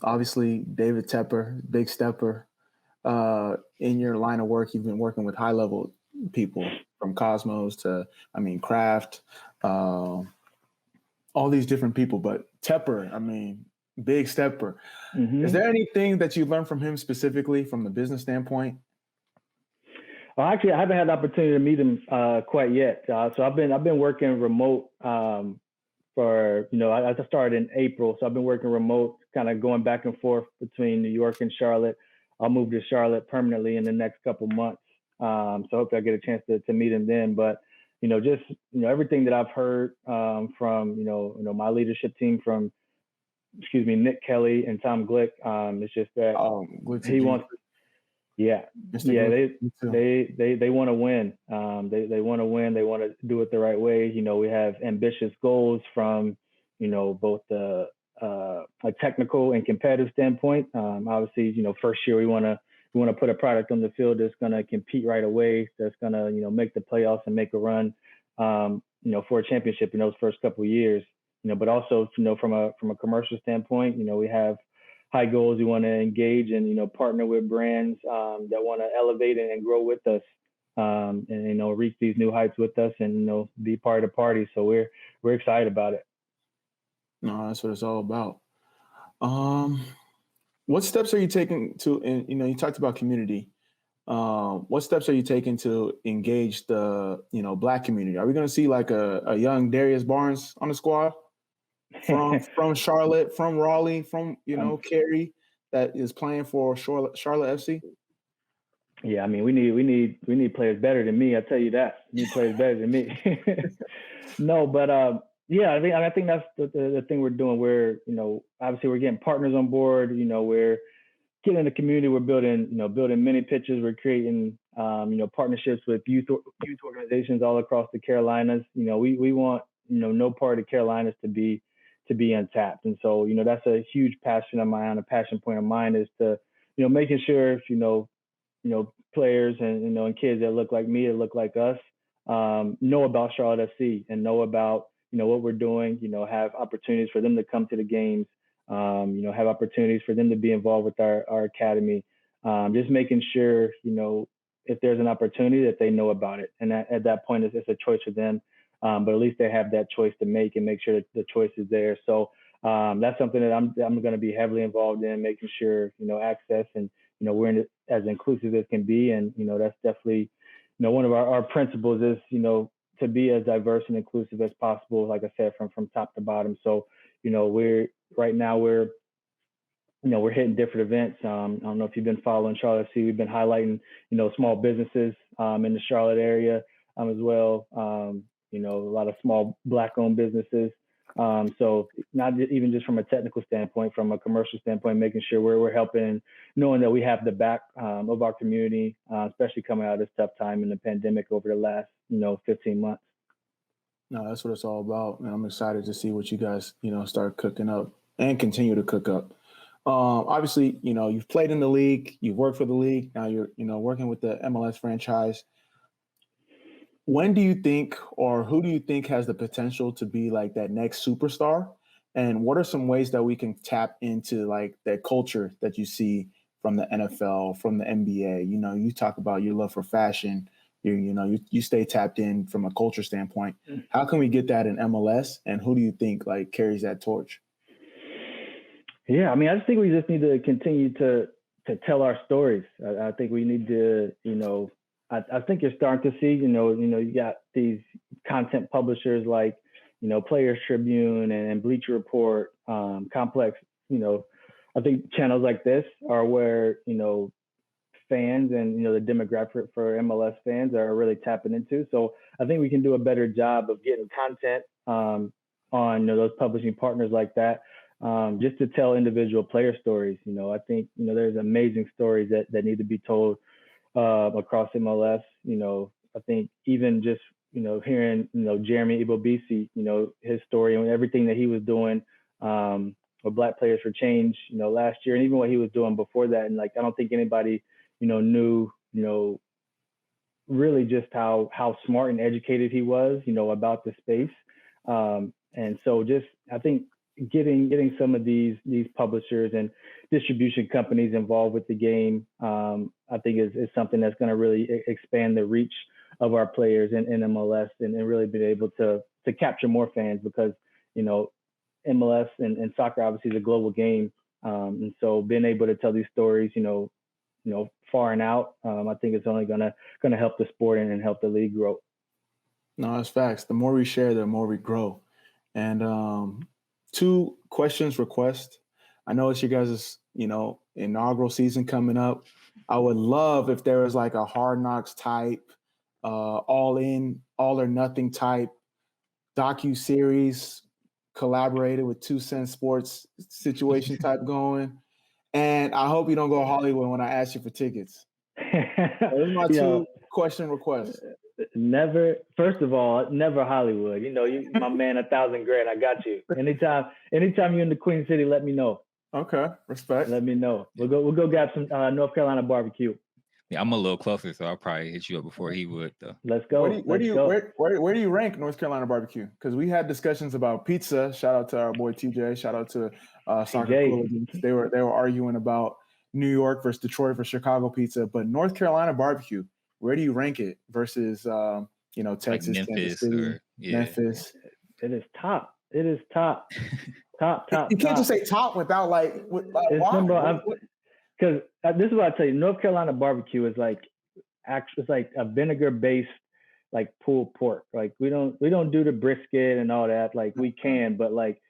Obviously David Tepper, big stepper. In your line of work, you've been working with high level people from Cosmos to, Kraft, all these different people, but Tepper, big stepper. Mm-hmm. Is there anything that you learned from him specifically from the business standpoint? Well, actually, I haven't had the opportunity to meet him quite yet. So I've been working remote for, I started in April. So I've been working remote, kind of going back and forth between New York and Charlotte. I'll move to Charlotte permanently in the next couple months. So hopefully I get a chance to meet him then. But, everything that I've heard from, my leadership team from, Nick Kelly and Tom Glick, it's just that he wants Yeah, Mr. yeah, Green, me too. they want to win. They want to win. They want to do it the right way. We have ambitious goals from both the a technical and competitive standpoint. Obviously, first year we want to put a product on the field that's going to compete right away. That's going to make the playoffs and make a run. For a championship in those first couple of years. But also from a commercial standpoint, we have high goals. We want to engage and partner with brands that want to elevate and grow with us, and reach these new heights with us, and be part of the party. So we're excited about it. No, that's what it's all about. What steps are you taking to? And you talked about community. What steps are you taking to engage the Black community? Are we going to see like a young Darrius Barnes on the squad from Charlotte, from Raleigh, from Cary that is playing for Charlotte FC? Yeah, I mean, we need players better than me. I tell you that. We need players better than me. No, but yeah, I think that's the thing we're doing. We're obviously we're getting partners on board. We're getting in the community. We're building mini pitches. We're creating partnerships with youth organizations all across the Carolinas. We want no part of the Carolinas to be untapped, and so that's a huge passion of mine. A passion point of mine is to making sure players and kids that look like me, that look like us, know about Charlotte FC and know about what we're doing. Have opportunities for them to come to the games. Have opportunities for them to be involved with our academy. Just making sure if there's an opportunity that they know about it, and at that point it's a choice for them. But at least they have that choice to make and make sure that the choice is there. So that's something that I'm going to be heavily involved in, making sure access and we're in it as inclusive as can be, and that's definitely one of our principles is to be as diverse and inclusive as possible. Like I said, from top to bottom. So we're hitting different events. I don't know if you've been following Charlotte FC. We've been highlighting small businesses in the Charlotte area as well. A lot of small Black-owned businesses. So not even just from a technical standpoint, from a commercial standpoint, making sure we're helping, knowing that we have the back of our community, especially coming out of this tough time in the pandemic over the last 15 months. No, that's what it's all about, and I'm excited to see what you guys start cooking up and continue to cook up. Obviously, you've played in the league, you've worked for the league. Now you're working with the MLS franchise. When do you think, or who do you think has the potential to be like that next superstar? And what are some ways that we can tap into like that culture that you see from the NFL, from the NBA? You talk about your love for fashion. You stay tapped in from a culture standpoint. How can we get that in MLS? And who do you think like carries that torch? Yeah, I mean, I just think we just need to continue to tell our stories. I think we need to, I think you're starting to see, you got these content publishers like, Players Tribune and Bleacher Report, Complex. I think channels like this are where fans and the demographic for MLS fans are really tapping into. So I think we can do a better job of getting content on those publishing partners like that, just to tell individual player stories. I think there's amazing stories that need to be told across MLS. I think even just hearing Jeremy Ibobisi, his story and everything that he was doing with Black Players for Change, last year, and even what he was doing before that. And like, I don't think anybody knew really just how smart and educated he was about the space. And so just I think getting some of these publishers and distribution companies involved with the game, I think is something that's going to really expand the reach of our players in MLS and really be able to capture more fans, because MLS and soccer obviously is a global game, and so being able to tell these stories far and out, I think it's only gonna help the sport and help the league grow. No, that's facts. The more we share, the more we grow. And 2 questions request. I know it's your guys' inaugural season coming up. I would love if there was like a Hard Knocks type, all in, all or nothing type docu-series collaborated with 2 Cents Sports situation type going. And I hope you don't go Hollywood when I ask you for tickets. Those are my two question requests. Never. First of all, never Hollywood. You my man, $1,000 grand. I got you. Anytime you're in the Queen City, let me know. Okay, respect. Let me know. We'll go grab some North Carolina barbecue. Yeah, I'm a little closer, so I'll probably hit you up before he would, though. Let's go. Where do you rank North Carolina barbecue? Because we had discussions about pizza. Shout out to our boy TJ. Shout out to Soccer Hooligans. They were arguing about New York versus Detroit for Chicago pizza, but North Carolina barbecue, where do you rank it versus Texas, like Kansas City, Memphis? It is top. It is top. top. You can't just say top without because this is what I tell you. North Carolina barbecue is it's like a vinegar-based like pulled pork. Like we don't do the brisket and all that. Like we can, but like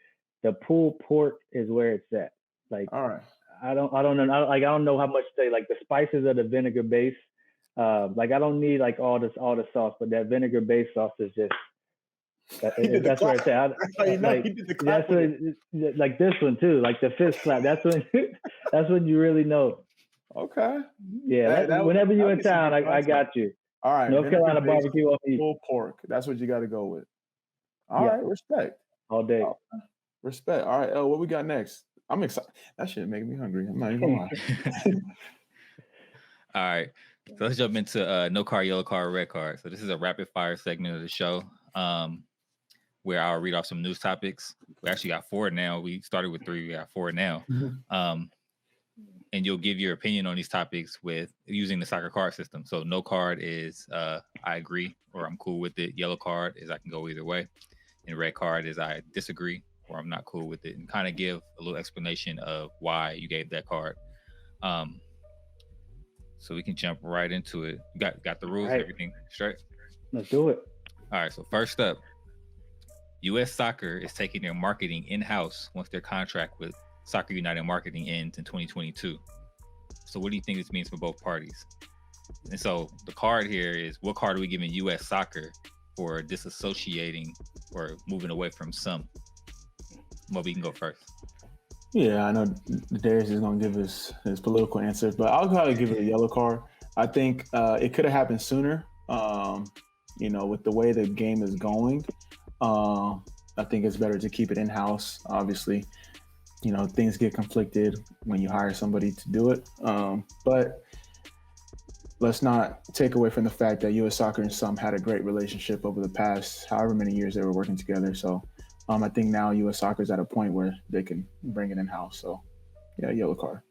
the pulled pork is where it's at. Like all right. I don't know. I don't know how much the spices of the vinegar base. I don't need like all the sauce, but that vinegar based sauce is just that's where it's at. That's like this one too, like the fist clap. That's when you really know. Okay. Yeah. Whenever you're in town, I got you. All right. North Carolina barbecue on me. Pulled pork. That's what you got to go with. All right. Respect. All day. Respect. All right. What we got next? I'm excited. That shit making me hungry. I'm not even gonna lie. All right. So let's jump into no card, yellow card, red card. So this is a rapid fire segment of the show where I'll read off some news topics. We actually got 4 now. We started with 3. We got 4 now. Mm-hmm. And you'll give your opinion on these topics with using the soccer card system. So no card is I agree or I'm cool with it. Yellow card is I can go either way. And red card is I disagree or I'm not cool with it, and kind of give a little explanation of why you gave that card. So we can jump right into it. Got the rules, everything straight? Let's do it. All right, so first up, U.S. Soccer is taking their marketing in-house once their contract with Soccer United Marketing ends in 2022. So what do you think this means for both parties? And so the card here is, what card are we giving U.S. Soccer for disassociating or moving away from some? Well, we can go first. Yeah, I know Darrius is going to give his political answer, but I'll probably give it a yellow card. I think it could have happened sooner, with the way the game is going. I think it's better to keep it in-house. Obviously, things get conflicted when you hire somebody to do it. But let's not take away from the fact that U.S. Soccer and some had a great relationship over the past however many years they were working together. So I think now U.S. Soccer is at a point where they can bring it in-house. So, yeah, yellow card.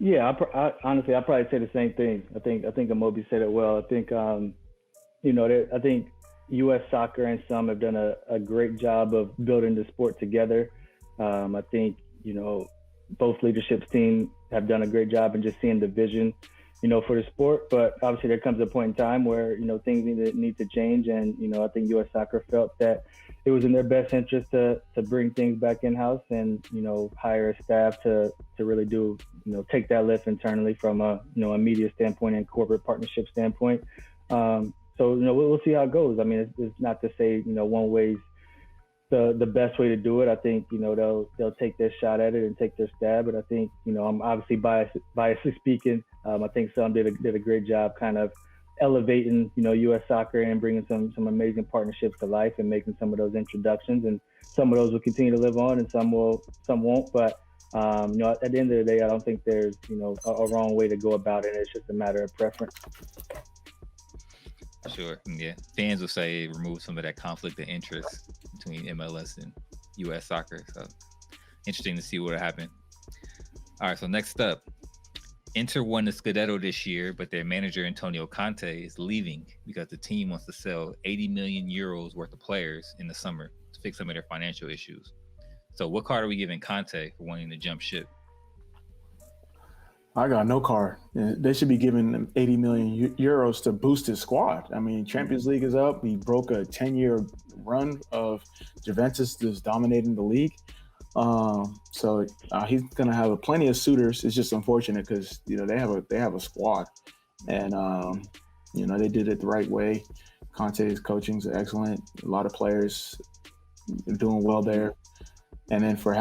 Yeah, I honestly, I'd probably say the same thing. I think Amobi said it well. I think, I think U.S. Soccer and some have done a great job of building the sport together. I think, both leadership teams have done a great job in just seeing the vision, for the sport. But obviously there comes a point in time where, things need to change. And, I think U.S. Soccer felt that it was in their best interest to bring things back in-house and, hire a staff to really do, take that lift internally from a media standpoint and corporate partnership standpoint. So, we'll see how it goes. I mean, it's not to say, one way's the best way to do it. I think, they'll take their shot at it and take their stab. But I think, I'm obviously biasly speaking. I think some did a great job kind of elevating, U.S. Soccer and bringing some amazing partnerships to life and making some of those introductions. And some of those will continue to live on and some won't. But, at the end of the day, I don't think there's, a wrong way to go about it. It's just a matter of preference. Sure. Yeah. Fans will say remove some of that conflict of interest between MLS and U.S. Soccer. So interesting to see what will happen. All right. So next up, Inter won the Scudetto this year, but their manager Antonio Conte is leaving because the team wants to sell 80 million euros worth of players in the summer to fix some of their financial issues. So what card are we giving Conte for wanting to jump ship? I got no card. They should be giving them 80 million euros to boost his squad. I mean, Champions League is up. He broke a 10-year run of Juventus just dominating the league. So he's going to have plenty of suitors. It's just unfortunate because, they have a squad and, they did it the right way. Conte's coaching is excellent. A lot of players doing well there. And then for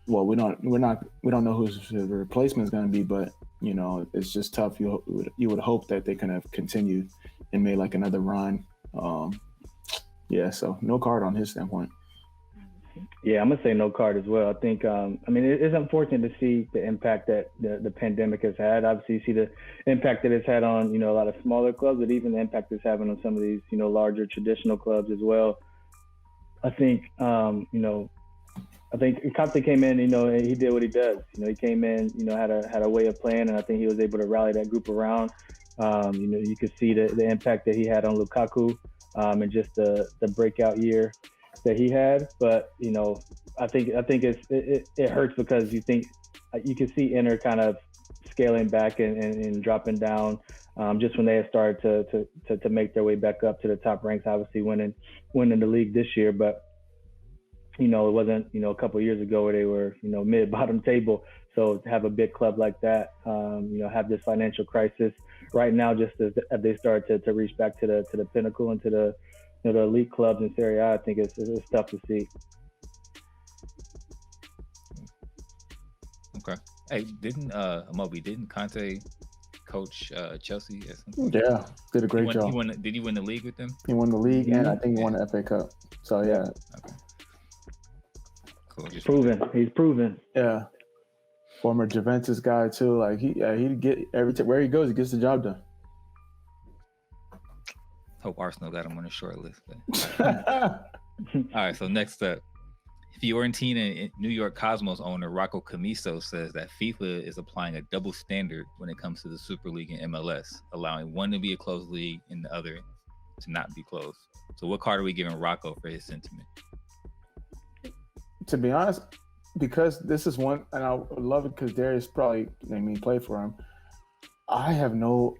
we don't know who the replacement is going to be, but it's just tough. You would hope that they kind of continued and made like another run. So no card on his standpoint. Yeah, I'm gonna say no card as well. I think, it's unfortunate to see the impact that the pandemic has had. Obviously, you see the impact that it's had on, a lot of smaller clubs, but even the impact it's having on some of these, larger traditional clubs as well. I think, I think Conte came in, and he did what he does. He came in, had a way of playing, and I think he was able to rally that group around. You could see the impact that he had on Lukaku, and just the breakout year that he had. But I think it hurts because you can see Inter kind of scaling back and dropping down, just when they had started to make their way back up to the top ranks. Obviously winning the league this year, but it wasn't a couple of years ago where they were mid-bottom table. So to have a big club like that, have this financial crisis right now, just as they start to reach back to the pinnacle and to the the elite clubs in Serie A, I think it's tough to see. Okay. Hey, didn't Conte coach Chelsea at some point? Yeah, did a great job. Did he win the league with them? He won the league, and I think he won the FA Cup. So yeah. Okay. Cool. He's proven. Yeah. Former Juventus guy too. Like he get where he goes, he gets the job done. Hope Arsenal got him on a short list. All right, so next up, Fiorentina and New York Cosmos owner Rocco Commisso says that FIFA is applying a double standard when it comes to the Super League and MLS, allowing one to be a closed league and the other to not be closed. So what card are we giving Rocco for his sentiment? To be honest, because this is one, and I would love it because Darrius probably made me play for him. I have no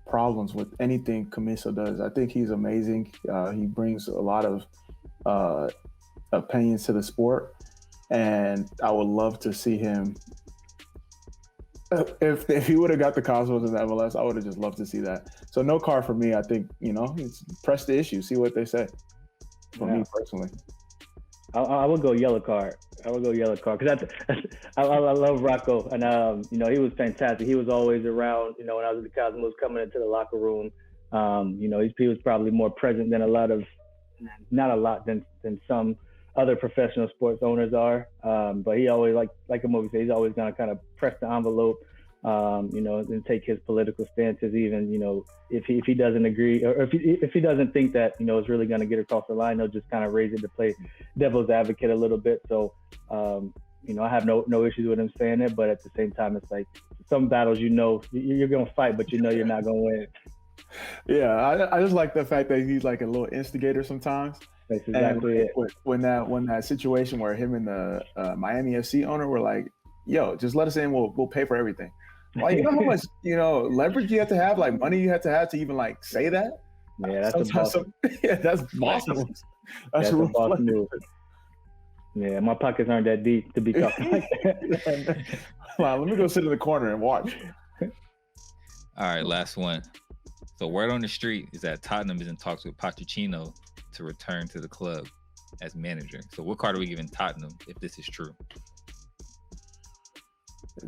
problems with anything Commisso does. I think he's amazing. He brings a lot of opinions to the sport, and I would love to see him. If he would have got the Cosmos in the MLS, I would have just loved to see that. So no card for me. I think it's press the issue, see what they say. For me personally, I would go yellow card. Because I love Rocco, and he was fantastic. He was always around. When I was at the Cosmos, coming into the locker room, he was probably more present than than some other professional sports owners are. But he always, like Amobi said, he's always going to kind of press the envelope, and take his political stances, even, if he doesn't agree, or if he doesn't think that, it's really going to get across the line, he'll just kind of raise it to play devil's advocate a little bit. So, I have no issues with him saying it, but at the same time, it's like some battles, you're going to fight, but you're not going to win. Yeah, I just like the fact that he's like a little instigator sometimes. That's exactly it. When that situation where him and the Miami FC owner were like, "Yo, just let us in. We'll pay for everything." Like, you know how much leverage you have to have, like money you have to even like say that. Yeah, that's awesome. Yeah, that's awesome. That's a boss move. Yeah, my pockets aren't that deep to be talking like that. Let me go sit in the corner and watch. All right, last one. So word on the street is that Tottenham is in talks with Pochettino to return to the club as manager. So what card are we giving Tottenham if this is true?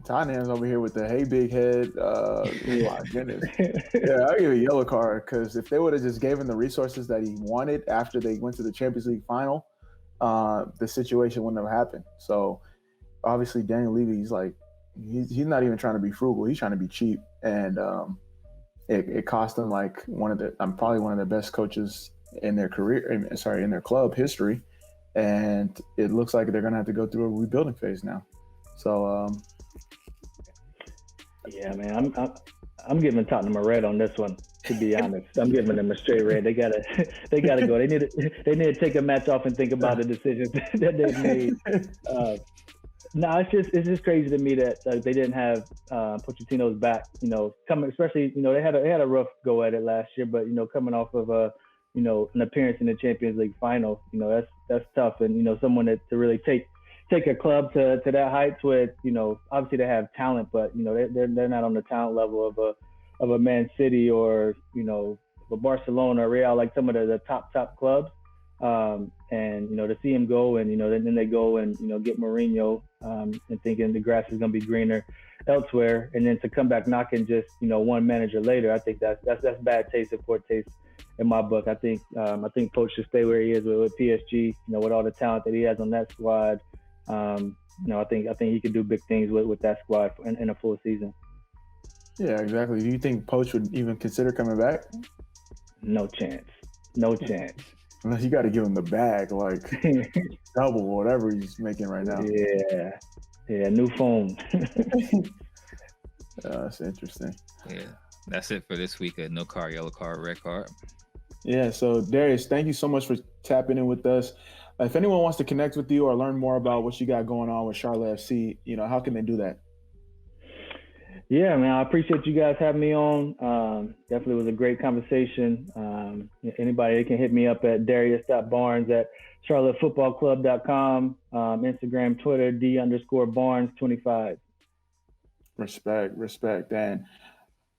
Tottenham's over here with the hey big head. My goodness. Yeah, I'll give a yellow card because if they would have just given the resources that he wanted after they went to the Champions League final, the situation wouldn't have happened. So obviously Daniel Levy, he's not even trying to be frugal. He's trying to be cheap. And it cost them like probably one of the best coaches in their career, in their club history. And it looks like they're going to have to go through a rebuilding phase now. So, yeah, man, I'm giving Tottenham a red on this one. To be honest, I'm giving them a straight red. They gotta go. They need to take a match off and think about the decisions that they've made. It's just crazy to me that they didn't have Pochettino's back. Coming, especially they had a rough go at it last year, but coming off of an appearance in the Champions League final, that's tough, and someone to really take a club to that heights with, obviously they have talent, but they're not on the talent level of a Man City or a Barcelona or Real, like some of the top clubs. And to see him go, and then they go and get Mourinho, and thinking the grass is gonna be greener elsewhere, and then to come back knocking just one manager later. I think that's bad taste and poor taste in my book. I think Poach should stay where he is with PSG. With all the talent that he has on that squad, I think he could do big things with that squad in a full season. Yeah, exactly. Do you think Poach would even consider coming back? No chance. No chance. Unless you got to give him the bag, like double whatever he's making right now. Yeah, new phone. That's interesting. Yeah, that's it for this week. No card, yellow card, red card. Yeah, so Darrius, thank you so much for tapping in with us. If anyone wants to connect with you or learn more about what you got going on with Charlotte FC, how can they do that? Yeah, man, I appreciate you guys having me on. Definitely was a great conversation. Anybody can hit me up at Darrius.Barnes at charlottefootballclub.com, Instagram, Twitter, D_Barnes25. Respect. And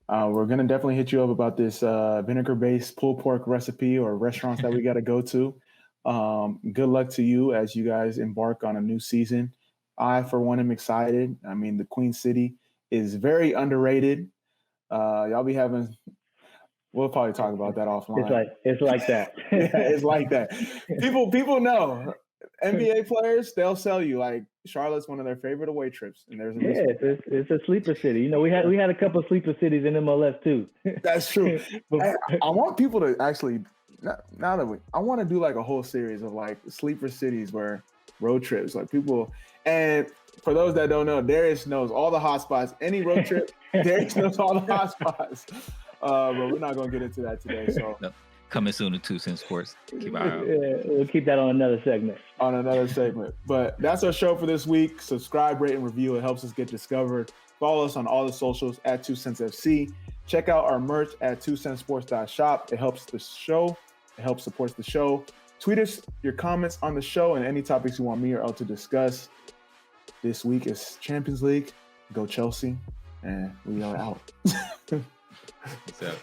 we're going to definitely hit you up about this vinegar-based pulled pork recipe or restaurants that we got to go to. Good luck to you as you guys embark on a new season. I, for one, am excited. I mean, the Queen City is very underrated. Y'all be having – we'll probably talk about that offline. It's like that. Yeah, it's like that. People know. NBA players, they'll sell you like Charlotte's one of their favorite away trips, and there's it's a sleeper city. We had a couple of sleeper cities in MLS too. That's true. I want people to actually I want to do like a whole series of like sleeper cities where road trips, like people. And for those that don't know, Darrius knows all the hot spots. Any road trip, Darrius knows all the hot spots. But we're not going to get into that today. So. No. Coming soon to 2Cents Sports. Keep our eye out. Yeah, we'll keep that on another segment. But that's our show for this week. Subscribe, rate, and review. It helps us get discovered. Follow us on all the socials at 2Cents FC. Check out our merch at 2centsports.shop. It helps the show. It helps support the show. Tweet us your comments on the show and any topics you want me or Elle to discuss. This week is Champions League. Go Chelsea. And we are out. What's up?